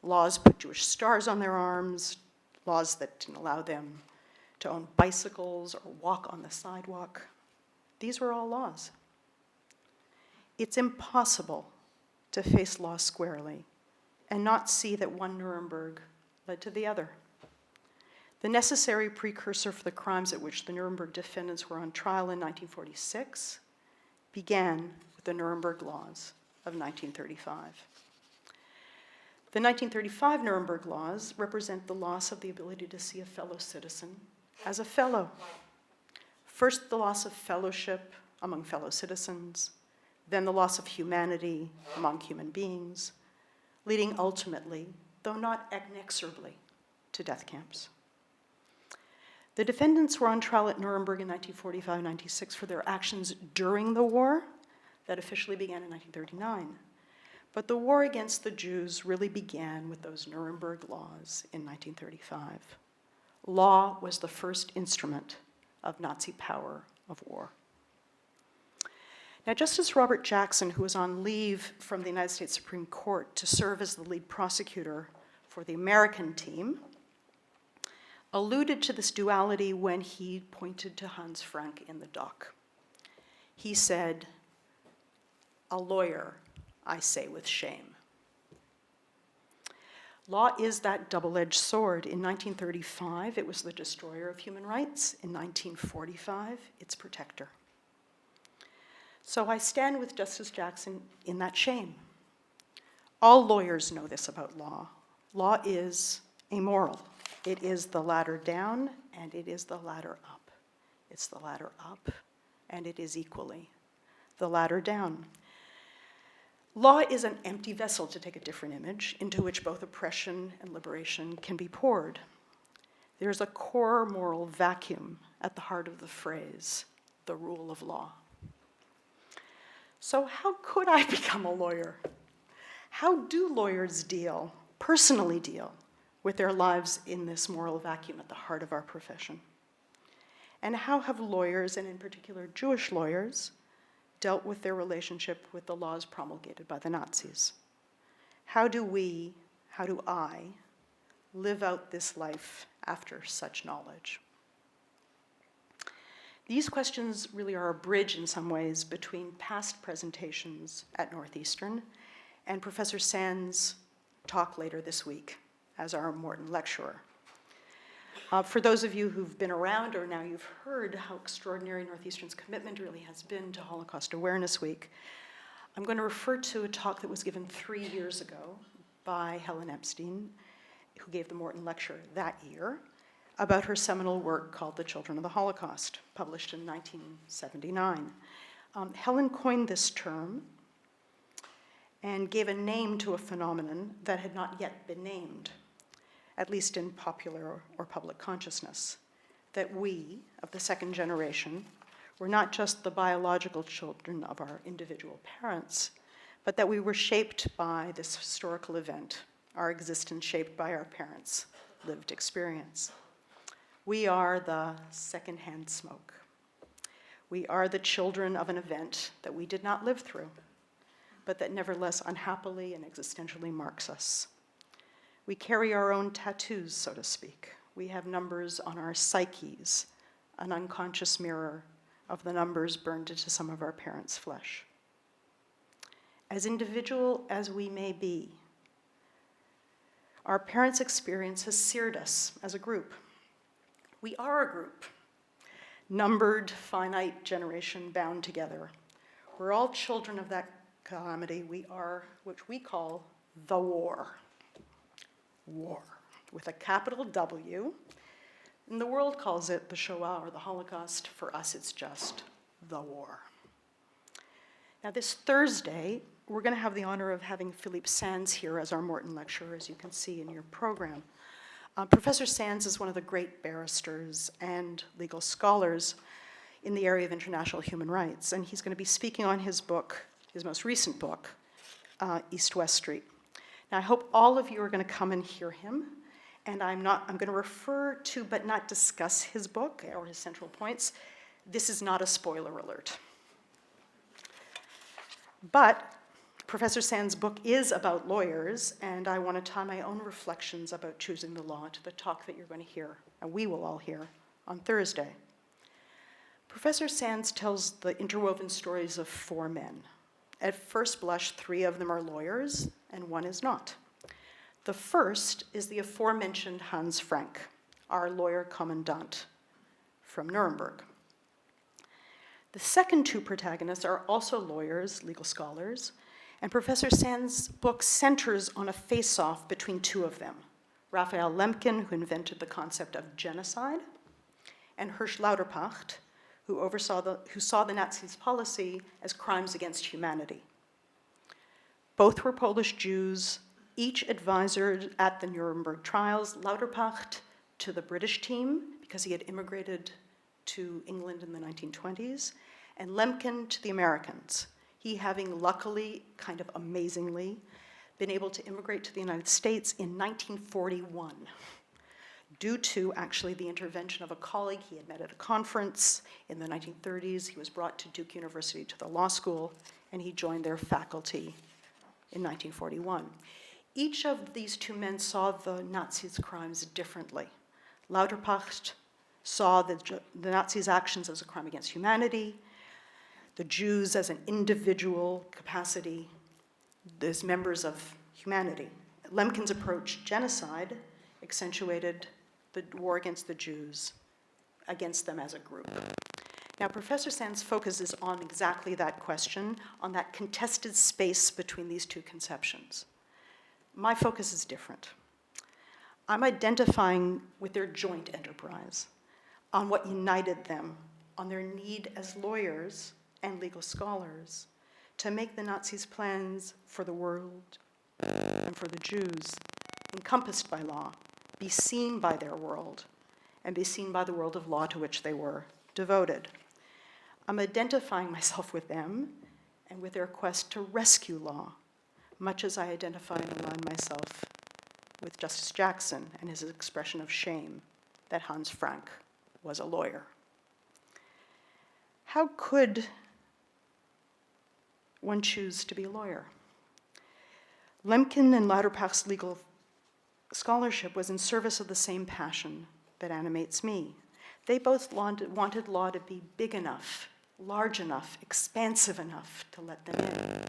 Laws put Jewish stars on their arms, laws that didn't allow them to own bicycles or walk on the sidewalk. These were all laws. It's impossible to face law squarely and not see that one Nuremberg led to the other. The necessary precursor for the crimes at which the Nuremberg defendants were on trial in 1946 began with the Nuremberg Laws of 1935. The 1935 Nuremberg Laws represent the loss of the ability to see a fellow citizen as a fellow. First, the loss of fellowship among fellow citizens, then the loss of humanity among human beings, leading ultimately, though not inexorably, to death camps. The defendants were on trial at Nuremberg in 1945-96 for their actions during the war that officially began in 1939. But the war against the Jews really began with those Nuremberg laws in 1935. Law was the first instrument of Nazi power of war. Now, Justice Robert Jackson, who was on leave from the United States Supreme Court to serve as the lead prosecutor for the American team, alluded to this duality when he pointed to Hans Frank in the dock. He said, "A lawyer, I say with shame." Law is that double-edged sword. In 1935, it was the destroyer of human rights. In 1945, its protector. So I stand with Justice Jackson in that shame. All lawyers know this about law. Law is amoral. It is the ladder down, and it is the ladder up. It's the ladder up, and it is equally the ladder down. Law is an empty vessel, to take a different image, into which both oppression and liberation can be poured. There's a core moral vacuum at the heart of the phrase, the rule of law. So how could I become a lawyer? How do lawyers personally deal, with their lives in this moral vacuum at the heart of our profession? And how have lawyers, and in particular Jewish lawyers, dealt with their relationship with the laws promulgated by the Nazis? How do I live out this life after such knowledge? These questions really are a bridge in some ways between past presentations at Northeastern and Professor Sand's talk later this week as our Morton lecturer. For those of you who've been around or now you've heard how extraordinary Northeastern's commitment really has been to Holocaust Awareness Week, I'm going to refer to a talk that was given 3 years ago by Helen Epstein, who gave the Morton lecture that year, about her seminal work called The Children of the Holocaust, published in 1979. Helen coined this term and gave a name to a phenomenon that had not yet been named, at least in popular or public consciousness, that we, of the second generation, were not just the biological children of our individual parents, but that we were shaped by this historical event, our existence shaped by our parents' lived experience. We are the secondhand smoke. We are the children of an event that we did not live through, but that nevertheless unhappily and existentially marks us. We carry our own tattoos, so to speak. We have numbers on our psyches, an unconscious mirror of the numbers burned into some of our parents' flesh. As individual as we may be, our parents' experience has seared us as a group. We are a group, numbered, finite generation bound together. We're all children of that calamity. We are what we call the war. War, with a capital W. And the world calls it the Shoah or the Holocaust. For us, it's just the war. Now this Thursday, we're going to have the honor of having Philippe Sands here as our Morton lecturer, as you can see in your program. Professor Sands is one of the great barristers and legal scholars in the area of international human rights, and he's going to be speaking on his book, his most recent book, East-West Street. Now, I hope all of you are going to come and hear him, and I'm going to refer to but not discuss his book or his central points. This is not a spoiler alert. But Professor Sands' book is about lawyers, and I want to tie my own reflections about choosing the law to the talk that you're going to hear, and we will all hear, on Thursday. Professor Sands tells the interwoven stories of 4 men. At first blush, 3 of them are lawyers, and 1 is not. The first is the aforementioned Hans Frank, our lawyer commandant from Nuremberg. The second 2 protagonists are also lawyers, legal scholars, and Professor Sands' book centers on a face-off between 2 of them, Raphael Lemkin, who invented the concept of genocide, and Hirsch Lauterpacht, who saw the Nazis' policy as crimes against humanity. Both were Polish Jews, each advisor at the Nuremberg trials, Lauterpacht to the British team, because he had immigrated to England in the 1920s, and Lemkin to the Americans, he having luckily, kind of amazingly, been able to immigrate to the United States in 1941, due to actually the intervention of a colleague he had met at a conference in the 1930s. He was brought to Duke University to the law school, and he joined their faculty in 1941. Each of these 2 men saw the Nazis' crimes differently. Lauterpacht saw the Nazis' actions as a crime against humanity, the Jews as an individual capacity, as members of humanity. Lemkin's approach, genocide, accentuated the war against the Jews, against them as a group. Now, Professor Sands focuses on exactly that question, on that contested space between these 2 conceptions. My focus is different. I'm identifying with their joint enterprise, on what united them, on their need as lawyers and legal scholars to make the Nazis' plans for the world and for the Jews, encompassed by law, be seen by their world, and be seen by the world of law to which they were devoted. I'm identifying myself with them and with their quest to rescue law, much as I identify and align myself with Justice Jackson and his expression of shame that Hans Frank was a lawyer. How could one choose to be a lawyer? Lemkin and Lauterpacht's legal scholarship was in service of the same passion that animates me. They both wanted law to be big enough, large enough, expansive enough to let them in.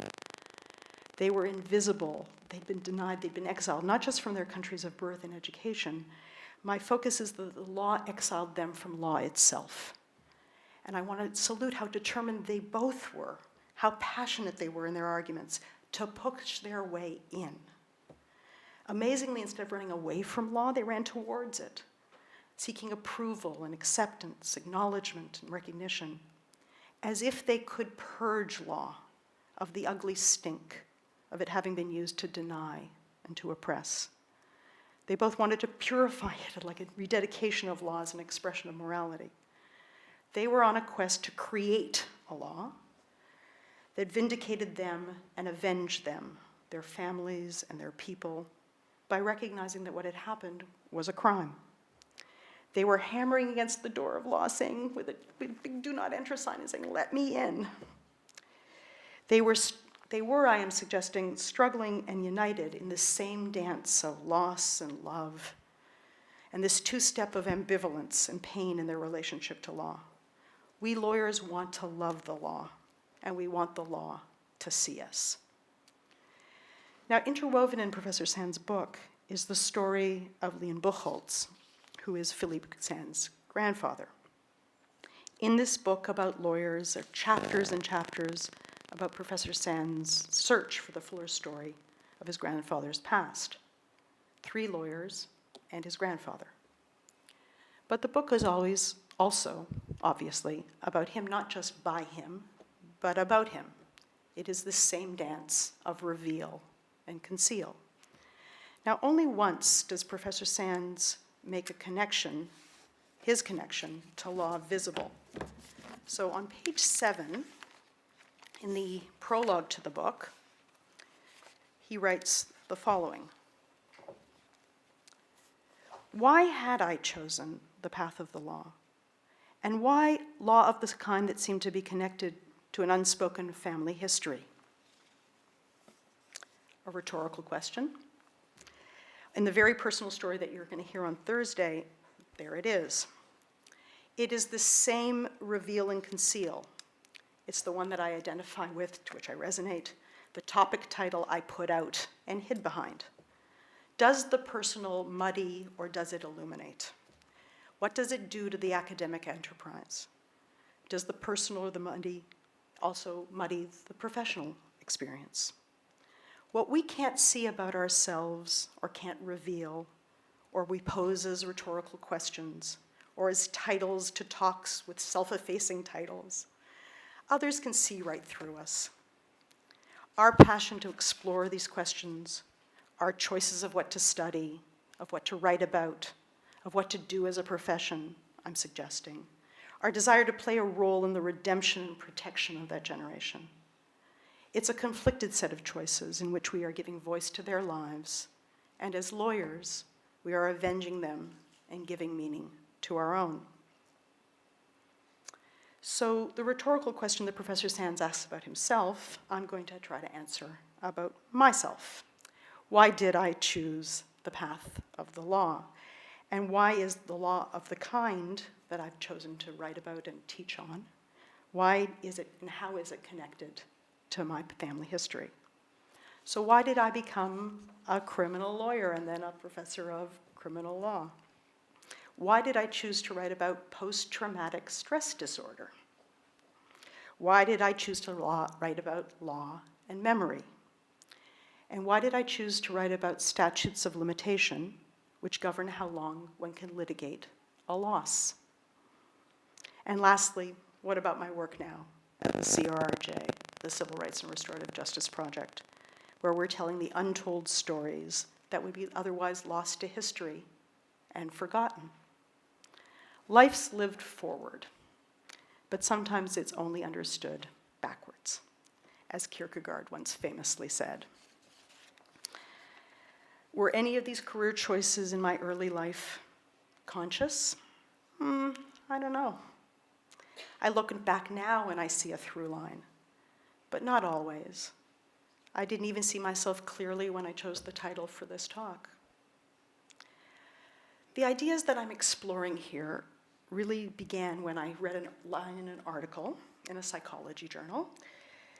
They were invisible. They'd been denied, they'd been exiled, not just from their countries of birth and education. My focus is that the law exiled them from law itself. And I want to salute how determined they both were, how passionate they were in their arguments to push their way in. Amazingly, instead of running away from law, they ran towards it, seeking approval and acceptance, acknowledgement and recognition, as if they could purge law of the ugly stink of it having been used to deny and to oppress. They both wanted to purify it, like a rededication of law as an expression of morality. They were on a quest to create a law that vindicated them and avenged them, their families and their people, by recognizing that what had happened was a crime. They were hammering against the door of law, saying, with a big do not enter sign, and saying, let me in. They were, I am suggesting, struggling and united in the same dance of loss and love, and this 2-step of ambivalence and pain in their relationship to law. We lawyers want to love the law, and we want the law to see us. Now, interwoven in Professor Sands' book is the story of Leon Buchholz, who is Philippe Sands' grandfather. In this book about lawyers, there are chapters and chapters about Professor Sands' search for the fuller story of his grandfather's past. 3 lawyers and his grandfather. But the book is always also, obviously, about him, not just by him, but about him. It is the same dance of reveal and conceal. Now, only once does Professor Sands make a connection, his connection, to law visible. So on page 7, in the prologue to the book, he writes the following. Why had I chosen the path of the law? And why law of the kind that seemed to be connected to an unspoken family history? A rhetorical question. In the very personal story that you're going to hear on Thursday, there it is. It is the same reveal and conceal. It's the one that I identify with, to which I resonate, the topic title I put out and hid behind. Does the personal muddy or does it illuminate? What does it do to the academic enterprise? Does the personal or the muddy also muddy the professional experience? What we can't see about ourselves or can't reveal, or we pose as rhetorical questions, or as titles to talks with self-effacing titles, others can see right through us. Our passion to explore these questions, our choices of what to study, of what to write about, of what to do as a profession, I'm suggesting, our desire to play a role in the redemption and protection of that generation. It's a conflicted set of choices in which we are giving voice to their lives, and as lawyers, we are avenging them and giving meaning to our own. So the rhetorical question that Professor Sands asks about himself, I'm going to try to answer about myself. Why did I choose the path of the law? And why is the law of the kind that I've chosen to write about and teach on, why is it and how is it connected to my family history? So why did I become a criminal lawyer and then a professor of criminal law? Why did I choose to write about post-traumatic stress disorder? Why did I choose to write about law and memory? And why did I choose to write about statutes of limitation, which govern how long one can litigate a loss? And lastly, what about my work now at the CRRJ, the Civil Rights and Restorative Justice Project, where we're telling the untold stories that would be otherwise lost to history and forgotten? Life's lived forward, but sometimes it's only understood backwards, as Kierkegaard once famously said. Were any of these career choices in my early life conscious? I don't know. I look back now and I see a through line, but not always. I didn't even see myself clearly when I chose the title for this talk. The ideas that I'm exploring here really began when I read a line in an article in a psychology journal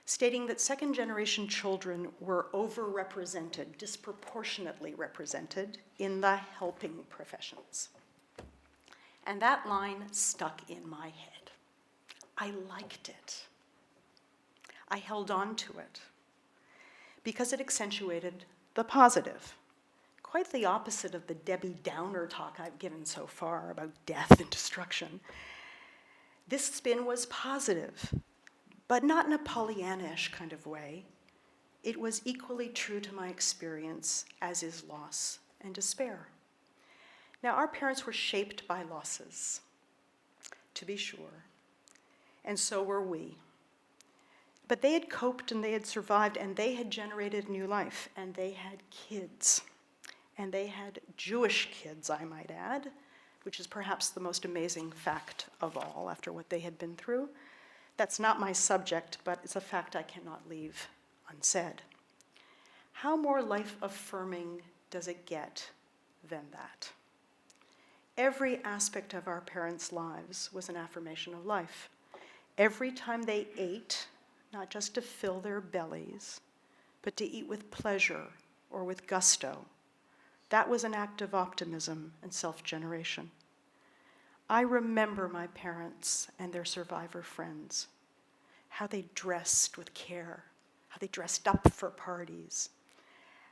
stating that second-generation children were overrepresented, disproportionately represented in the helping professions. And that line stuck in my head. I liked it. I held on to it because it accentuated the positive. Quite the opposite of the Debbie Downer talk I've given so far about death and destruction. This spin was positive, but not in a Pollyannish kind of way. It was equally true to my experience, as is loss and despair. Now, our parents were shaped by losses, to be sure, and so were we. But they had coped and they had survived and they had generated new life and they had kids. And they had Jewish kids, I might add, which is perhaps the most amazing fact of all after what they had been through. That's not my subject, but it's a fact I cannot leave unsaid. How more life-affirming does it get than that? Every aspect of our parents' lives was an affirmation of life. Every time they ate, not just to fill their bellies, but to eat with pleasure or with gusto, that was an act of optimism and self-generation. I remember my parents and their survivor friends, how they dressed with care, how they dressed up for parties,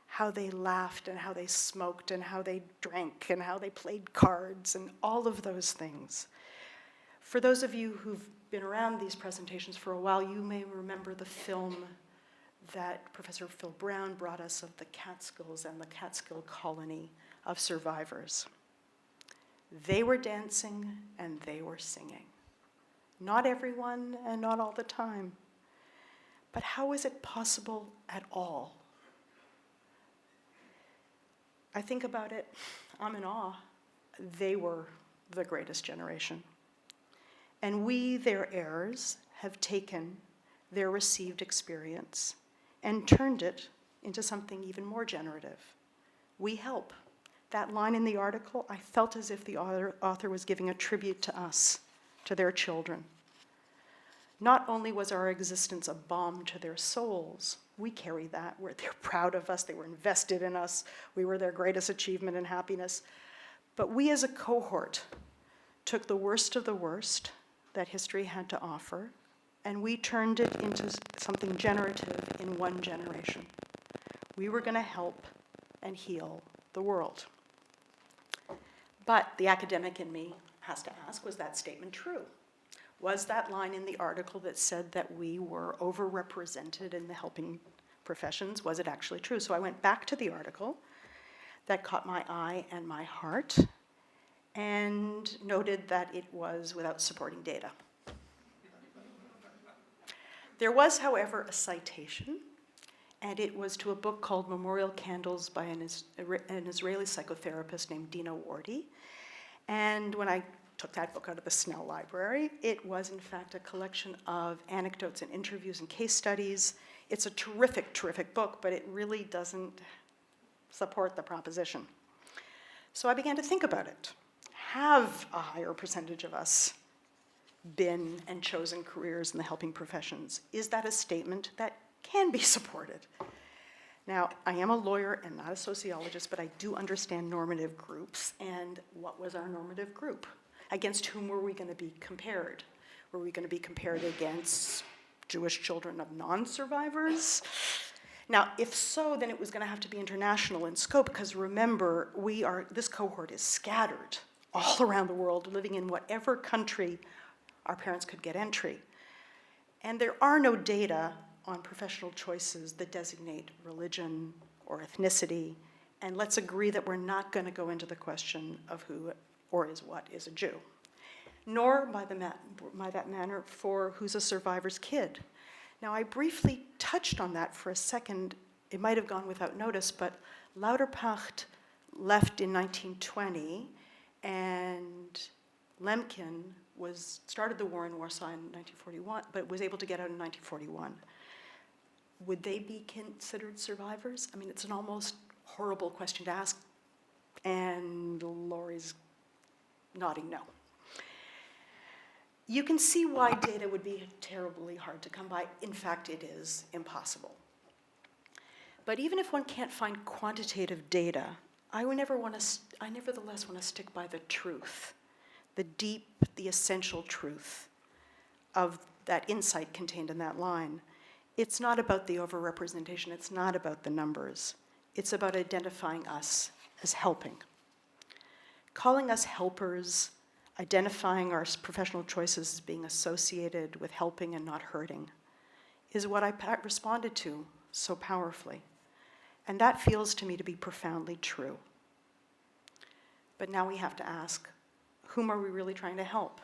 how they laughed and how they smoked and how they drank and how they played cards and all of those things. For those of you who've been around these presentations for a while, you may remember the film that Professor Phil Brown brought us of the Catskills and the Catskill colony of survivors. They were dancing and they were singing. Not everyone and not all the time. But how is it possible at all? I think about it, I'm in awe. They were the greatest generation. And we, their heirs, have taken their received experience and turned it into something even more generative. We help. That line in the article, I felt as if the author was giving a tribute to us, to their children. Not only was our existence a balm to their souls, we carry that, they're proud of us, they were invested in us, we were their greatest achievement and happiness. But we as a cohort took the worst of the worst that history had to offer, and we turned it into something generative in one generation. We were going to help and heal the world. But the academic in me has to ask, was that statement true? Was that line in the article that said that we were overrepresented in the helping professions, was it actually true? So I went back to the article that caught my eye and my heart and noted that it was without supporting data. There was, however, a citation, and it was to a book called Memorial Candles by an Israeli psychotherapist named Dina Wardi. And when I took that book out of the Snell Library, it was in fact a collection of anecdotes and interviews and case studies. It's a terrific, terrific book, but it really doesn't support the proposition. So I began to think about it. Have a higher percentage of us been and chosen careers in the helping professions? Is that a statement that can be supported? Now, I am a lawyer and not a sociologist, but I do understand normative groups. And what was our normative group? Against whom were we going to be compared? Were we going to be compared against Jewish children of non-survivors? Now, if so, then it was going to have to be international in scope, because remember, this cohort is scattered all around the world, living in whatever country our parents could get entry. And there are no data on professional choices that designate religion or ethnicity, and let's agree that we're not going to go into the question of who or is what is a Jew, nor by that manner for who's a survivor's kid. Now, I briefly touched on that for a second. It might have gone without notice, but Lauterpacht left in 1920, and Lemkin started the war in Warsaw in 1941, but was able to get out in 1941. Would they be considered survivors? I mean, it's an almost horrible question to ask, and Lori's nodding no. You can see why data would be terribly hard to come by. In fact, it is impossible. But even if one can't find quantitative data, I nevertheless want to stick by the truth, the deep, the essential truth of that insight contained in that line. It's not about the overrepresentation, it's not about the numbers. It's about identifying us as helping. Calling us helpers, identifying our professional choices as being associated with helping and not hurting, is what I responded to so powerfully. And that feels to me to be profoundly true. But now we have to ask, whom are we really trying to help?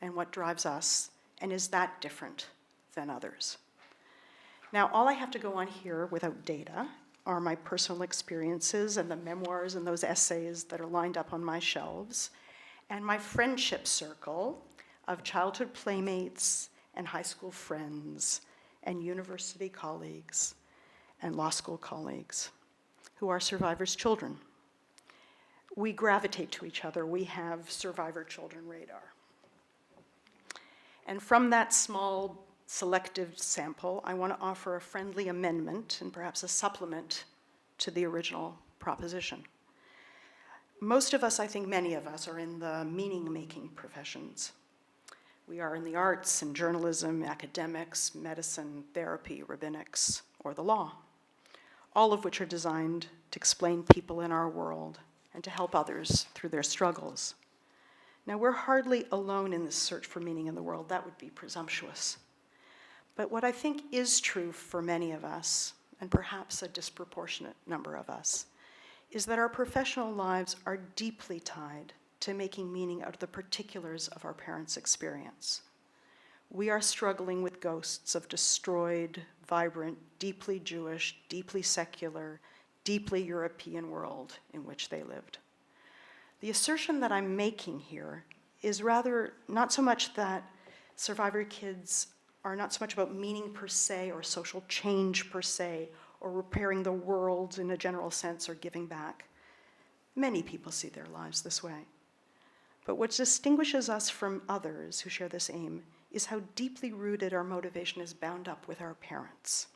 And what drives us? And is that different than others? Now, all I have to go on here without data are my personal experiences and the memoirs and those essays that are lined up on my shelves, and my friendship circle of childhood playmates and high school friends and university colleagues and law school colleagues who are survivors' children. We gravitate to each other. We have survivor children radar. And from that small selective sample, I want to offer a friendly amendment and perhaps a supplement to the original proposition. Most of us, I think many of us, are in the meaning-making professions. We are in the arts and journalism, academics, medicine, therapy, rabbinics, or the law, all of which are designed to explain people in our world and to help others through their struggles. Now, we're hardly alone in this search for meaning in the world. That would be presumptuous. But what I think is true for many of us, and perhaps a disproportionate number of us, is that our professional lives are deeply tied to making meaning out of the particulars of our parents' experience. We are struggling with ghosts of destroyed, vibrant, deeply Jewish, deeply secular, deeply European world in which they lived. The assertion that I'm making here is rather not so much that survivor kids are not so much about meaning per se or social change per se or repairing the world in a general sense or giving back. Many people see their lives this way. But what distinguishes us from others who share this aim is how deeply rooted our motivation is bound up with our parents.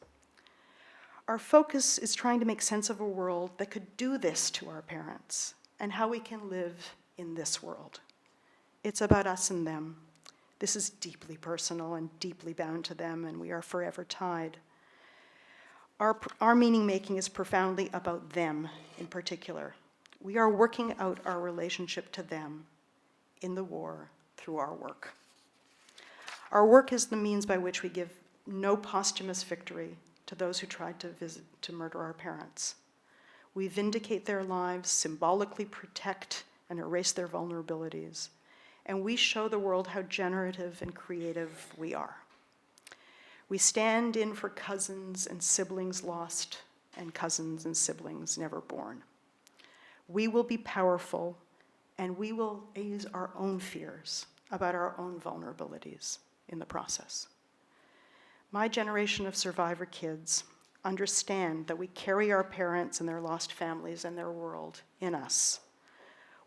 Our focus is trying to make sense of a world that could do this to our parents and how we can live in this world. It's about us and them. This is deeply personal and deeply bound to them, and we are forever tied. Our meaning making is profoundly about them in particular. We are working out our relationship to them in the war through our work. Our work is the means by which we give no posthumous victory to those who tried to murder our parents. We vindicate their lives, symbolically protect and erase their vulnerabilities, and we show the world how generative and creative we are. We stand in for cousins and siblings lost and cousins and siblings never born. We will be powerful, and we will ease our own fears about our own vulnerabilities in the process. My generation of survivor kids understand that we carry our parents and their lost families and their world in us.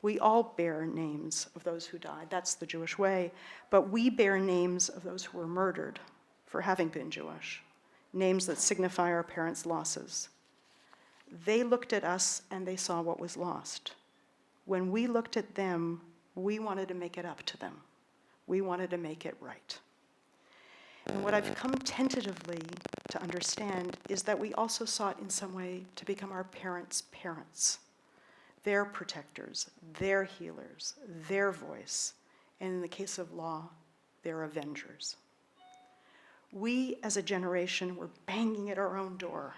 We all bear names of those who died. That's the Jewish way. But we bear names of those who were murdered for having been Jewish, names that signify our parents' losses. They looked at us and they saw what was lost. When we looked at them, we wanted to make it up to them. We wanted to make it right. And what I've come tentatively to understand is that we also sought in some way to become our parents' parents, their protectors, their healers, their voice, and in the case of law, their avengers. We as a generation were banging at our own door,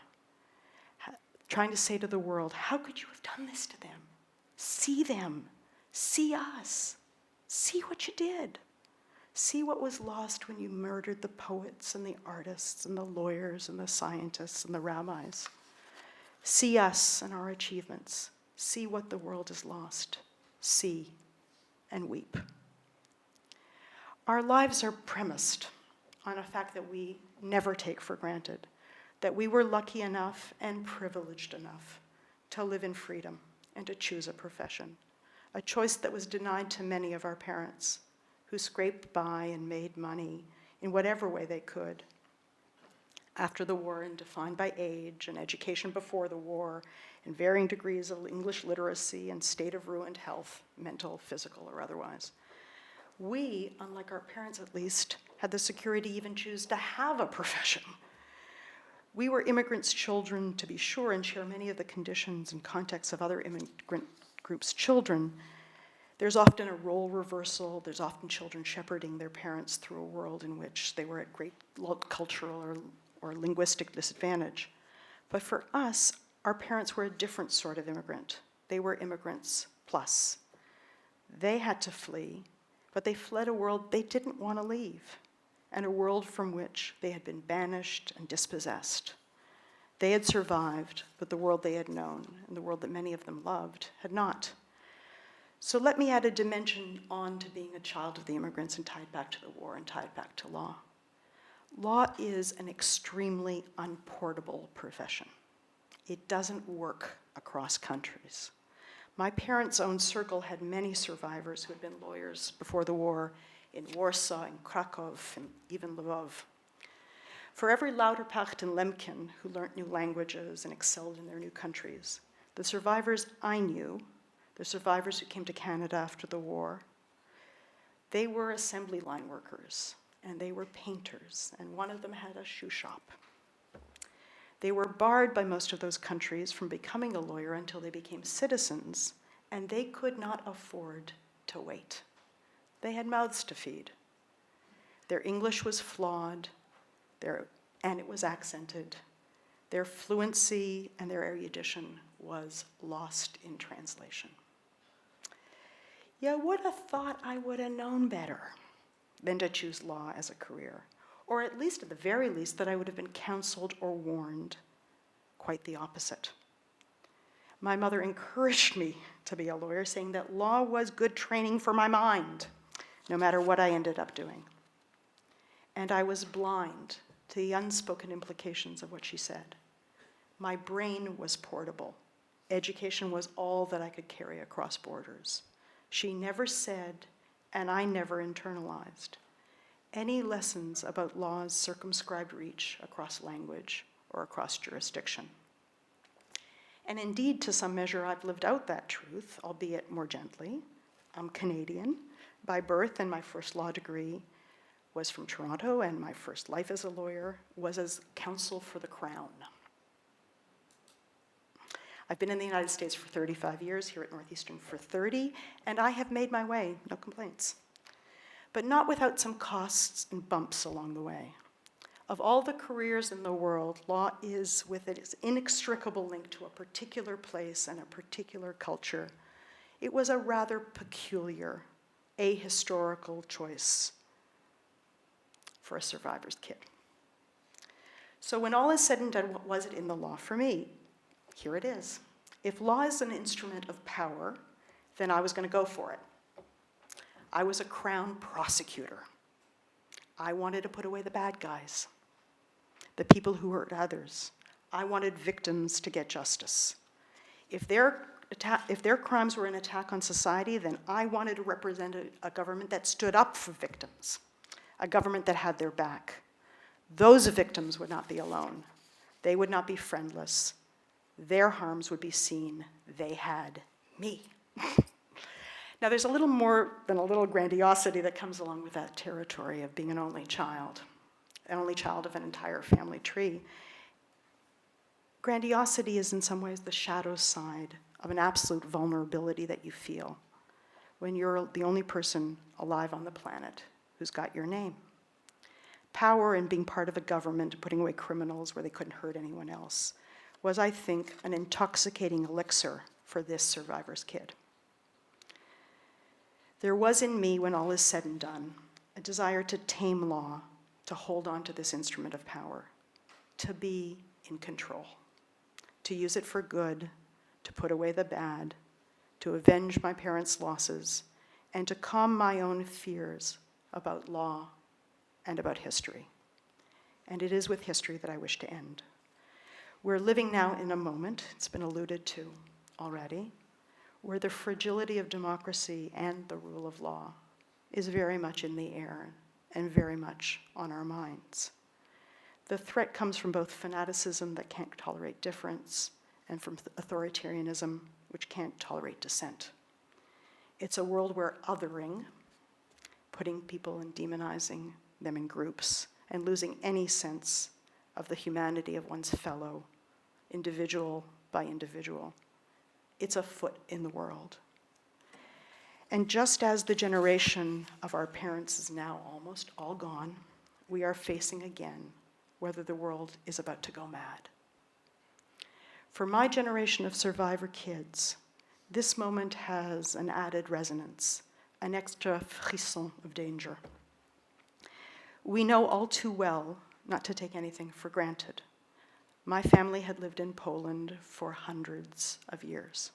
trying to say to the world, how could you have done this to them? See us, see what you did. See what was lost when you murdered the poets and the artists and the lawyers and the scientists and the rabbis. See us and our achievements. See what the world has lost. See and weep. Our lives are premised on a fact that we never take for granted, that we were lucky enough and privileged enough to live in freedom and to choose a profession, a choice that was denied to many of our parents, who scraped by and made money in whatever way they could. After the war, and defined by age and education before the war, and varying degrees of English literacy and state of ruined health, mental, physical, or otherwise. We, unlike our parents at least, had the security to even choose to have a profession. We were immigrants' children, to be sure, and share many of the conditions and contexts of other immigrant groups' children. There's often a role reversal. There's often children shepherding their parents through a world in which they were at great cultural or linguistic disadvantage. But for us, our parents were a different sort of immigrant. They were immigrants plus. They had to flee, but they fled a world they didn't want to leave, and a world from which they had been banished and dispossessed. They had survived, but the world they had known, and the world that many of them loved, had not. So let me add a dimension on to being a child of the immigrants and tie it back to the war and tie it back to law. Law is an extremely unportable profession. It doesn't work across countries. My parents' own circle had many survivors who had been lawyers before the war in Warsaw, in Krakow, and even Lvov. For every Lauterpacht and Lemkin who learned new languages and excelled in their new countries, the survivors I knew, the survivors who came to Canada after the war, they were assembly line workers, and they were painters, and one of them had a shoe shop. They were barred by most of those countries from becoming a lawyer until they became citizens, and they could not afford to wait. They had mouths to feed. Their English was flawed. and it was accented. Their fluency and their erudition was lost in translation. You would have thought I would have known better than to choose law as a career, or at least, at the very least, that I would have been counseled or warned. Quite the opposite. My mother encouraged me to be a lawyer, saying that law was good training for my mind, no matter what I ended up doing. And I was blind to the unspoken implications of what she said. My brain was portable. Education was all that I could carry across borders. She never said, and I never internalized, any lessons about law's circumscribed reach across language or across jurisdiction. And indeed, to some measure, I've lived out that truth, albeit more gently. I'm Canadian by birth, and my first law degree was from Toronto, and my first life as a lawyer was as counsel for the Crown. I've been in the United States for 35 years, here at Northeastern for 30, and I have made my way, no complaints. But not without some costs and bumps along the way. Of all the careers in the world, law is, with its inextricable link to a particular place and a particular culture, it was a rather peculiar, ahistorical choice for a survivor's kid. So when all is said and done, what was it in the law for me? Here it is. If law is an instrument of power, then I was going to go for it. I was a crown prosecutor. I wanted to put away the bad guys, the people who hurt others. I wanted victims to get justice. If their crimes were an attack on society, then I wanted to represent a government that stood up for victims, a government that had their back. Those victims would not be alone. They would not be friendless. Their harms would be seen. They had me. Now, there's a little more than a little grandiosity that comes along with that territory of being an only child of an entire family tree. Grandiosity is in some ways the shadow side of an absolute vulnerability that you feel when you're the only person alive on the planet who's got your name. Power and being part of a government, putting away criminals where they couldn't hurt anyone else, was, I think, an intoxicating elixir for this survivor's kid. There was in me, when all is said and done, a desire to tame law, to hold on to this instrument of power, to be in control, to use it for good, to put away the bad, to avenge my parents' losses, and to calm my own fears about law and about history. And it is with history that I wish to end. We're living now in a moment, it's been alluded to already, where the fragility of democracy and the rule of law is very much in the air and very much on our minds. The threat comes from both fanaticism that can't tolerate difference and from authoritarianism, which can't tolerate dissent. It's a world where othering, putting people and demonizing them in groups, and losing any sense of the humanity of one's fellow, individual by individual, it's afoot in the world. And just as the generation of our parents is now almost all gone, we are facing again whether the world is about to go mad. For my generation of survivor kids, this moment has an added resonance, an extra frisson of danger. We know all too well not to take anything for granted. My family had lived in Poland for hundreds of years.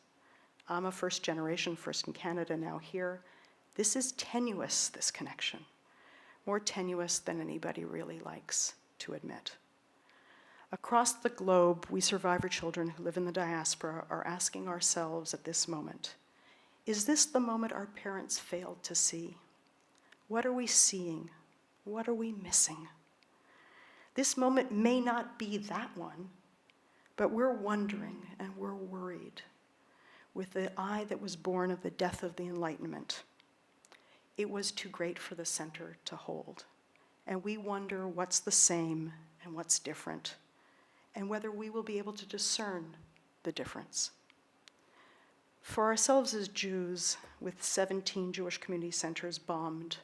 I'm a first generation, first in Canada, now here. This is tenuous, this connection. More tenuous than anybody really likes to admit. Across the globe, we survivor children who live in the diaspora are asking ourselves at this moment, is this the moment our parents failed to see? What are we seeing? What are we missing? This moment may not be that one, but we're wondering and we're worried with the eye that was born of the death of the Enlightenment. It was too great for the center to hold. And we wonder what's the same and what's different, and whether we will be able to discern the difference. For ourselves as Jews, with 17 Jewish community centers bombed,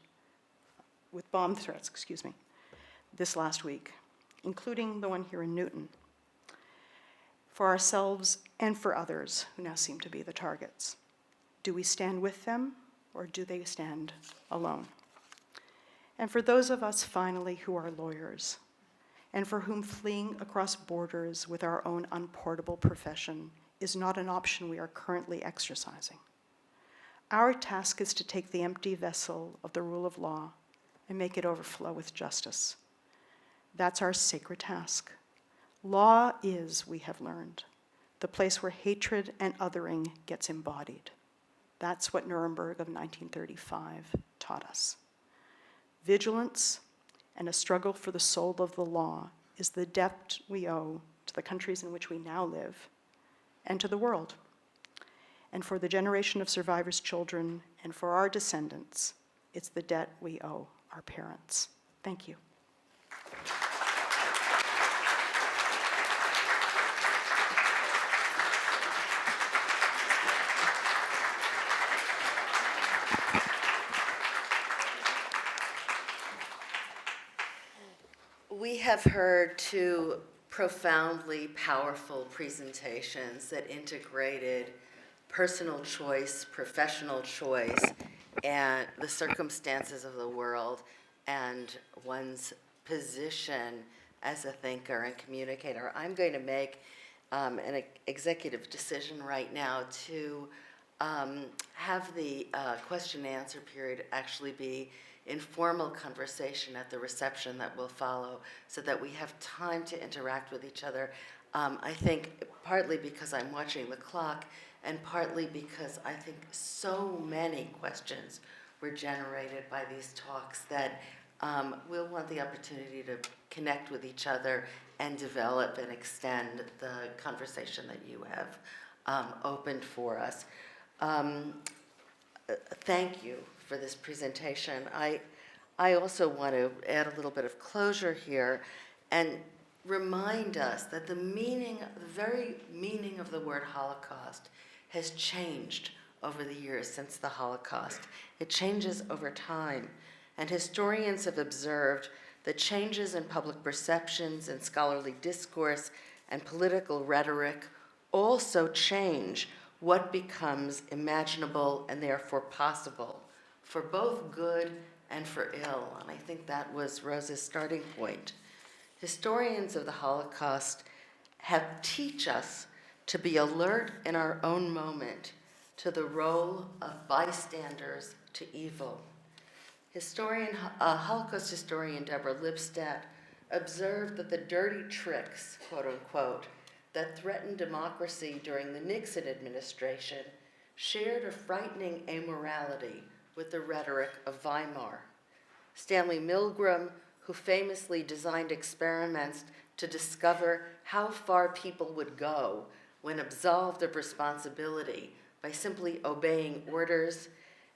with bomb threats, this last week, including the one here in Newton, for ourselves and for others who now seem to be the targets. Do we stand with them, or do they stand alone? And for those of us, finally, who are lawyers, and for whom fleeing across borders with our own unportable profession is not an option we are currently exercising, our task is to take the empty vessel of the rule of law and make it overflow with justice. That's our sacred task. Law is, we have learned, the place where hatred and othering gets embodied. That's what Nuremberg of 1935 taught us. Vigilance and a struggle for the soul of the law is the debt we owe to the countries in which we now live and to the world. And for the generation of survivors' children and for our descendants, it's the debt we owe our parents. Thank you. We have heard two profoundly powerful presentations that integrated personal choice, professional choice, and the circumstances of the world, and one's position as a thinker and communicator. I'm going to make an executive decision right now to have the question and answer period actually be informal conversation at the reception that will follow, so that we have time to interact with each other. I think partly because I'm watching the clock, and partly because I think so many questions were generated by these talks that we'll want the opportunity to connect with each other and develop and extend the conversation that you have opened for us. Thank you for this presentation. I also want to add a little bit of closure here and remind us that the very meaning of the word Holocaust has changed over the years since the Holocaust. It changes over time, and historians have observed that changes in public perceptions and scholarly discourse and political rhetoric also change what becomes imaginable and therefore possible, for both good and for ill. And I think that was Rosa's starting point. Historians of the Holocaust teach us to be alert in our own moment to the role of bystanders to evil. Holocaust historian Deborah Lipstadt observed that the dirty tricks, quote unquote, that threatened democracy during the Nixon administration shared a frightening amorality with the rhetoric of Weimar. Stanley Milgram, who famously designed experiments to discover how far people would go when absolved of responsibility by simply obeying orders,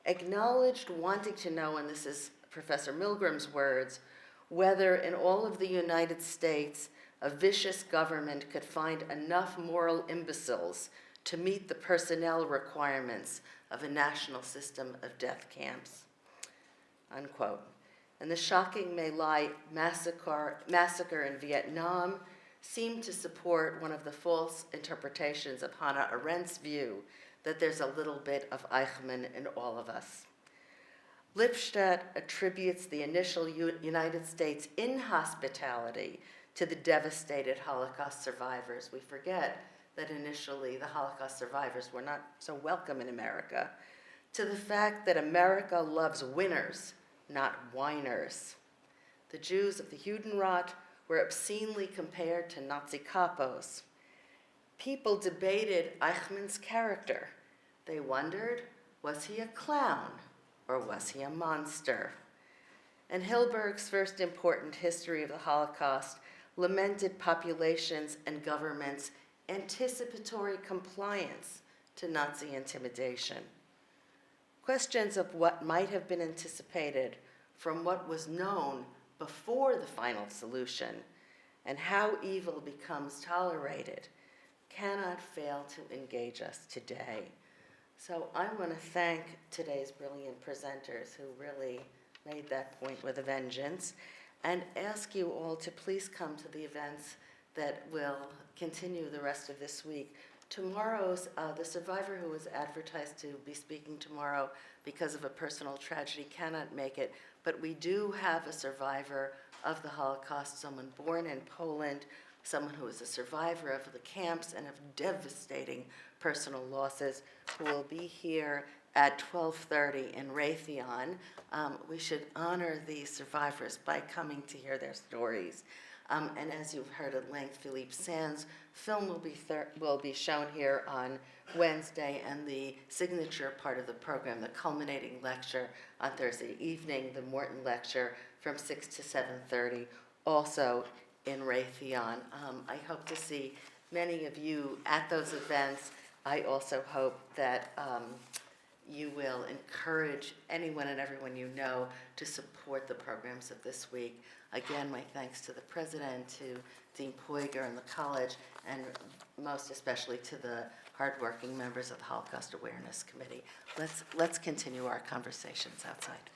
acknowledged wanting to know, and this is Professor Milgram's words, whether in all of the United States a vicious government could find enough moral imbeciles to meet the personnel requirements of a national system of death camps, unquote. And the shocking My Lai massacre in Vietnam seemed to support one of the false interpretations of Hannah Arendt's view that there's a little bit of Eichmann in all of us. Lipstadt attributes the initial United States inhospitality to the devastated Holocaust survivors. We forget that initially the Holocaust survivors were not so welcome in America, to the fact that America loves winners, not whiners. The Jews of the Judenrat were obscenely compared to Nazi capos. People debated Eichmann's character. They wondered, was he a clown or was he a monster? And Hilberg's first important history of the Holocaust lamented populations and governments' anticipatory compliance to Nazi intimidation. Questions of what might have been anticipated from what was known before the final solution and how evil becomes tolerated cannot fail to engage us today. So I want to thank today's brilliant presenters who really made that point with a vengeance. and ask you all to please come to the events that will continue the rest of this week. Tomorrow's, the survivor who was advertised to be speaking tomorrow because of a personal tragedy cannot make it, but we do have a survivor of the Holocaust, someone born in Poland, someone who is a survivor of the camps and of devastating personal losses, who will be here at 12:30 in Raytheon. We should honor these survivors by coming to hear their stories. And as you've heard at length, Philippe Sands' film will be shown here on Wednesday, and the signature part of the program, the culminating lecture on Thursday evening, the Morton Lecture from 6 to 7:30, also in Raytheon. I hope to see many of you at those events. I also hope that you will encourage anyone and everyone you know to support the programs of this week. Again, my thanks to the president, to Dean Poiger and the college, and most especially to the hardworking members of the Holocaust Awareness Committee. Let's continue our conversations outside.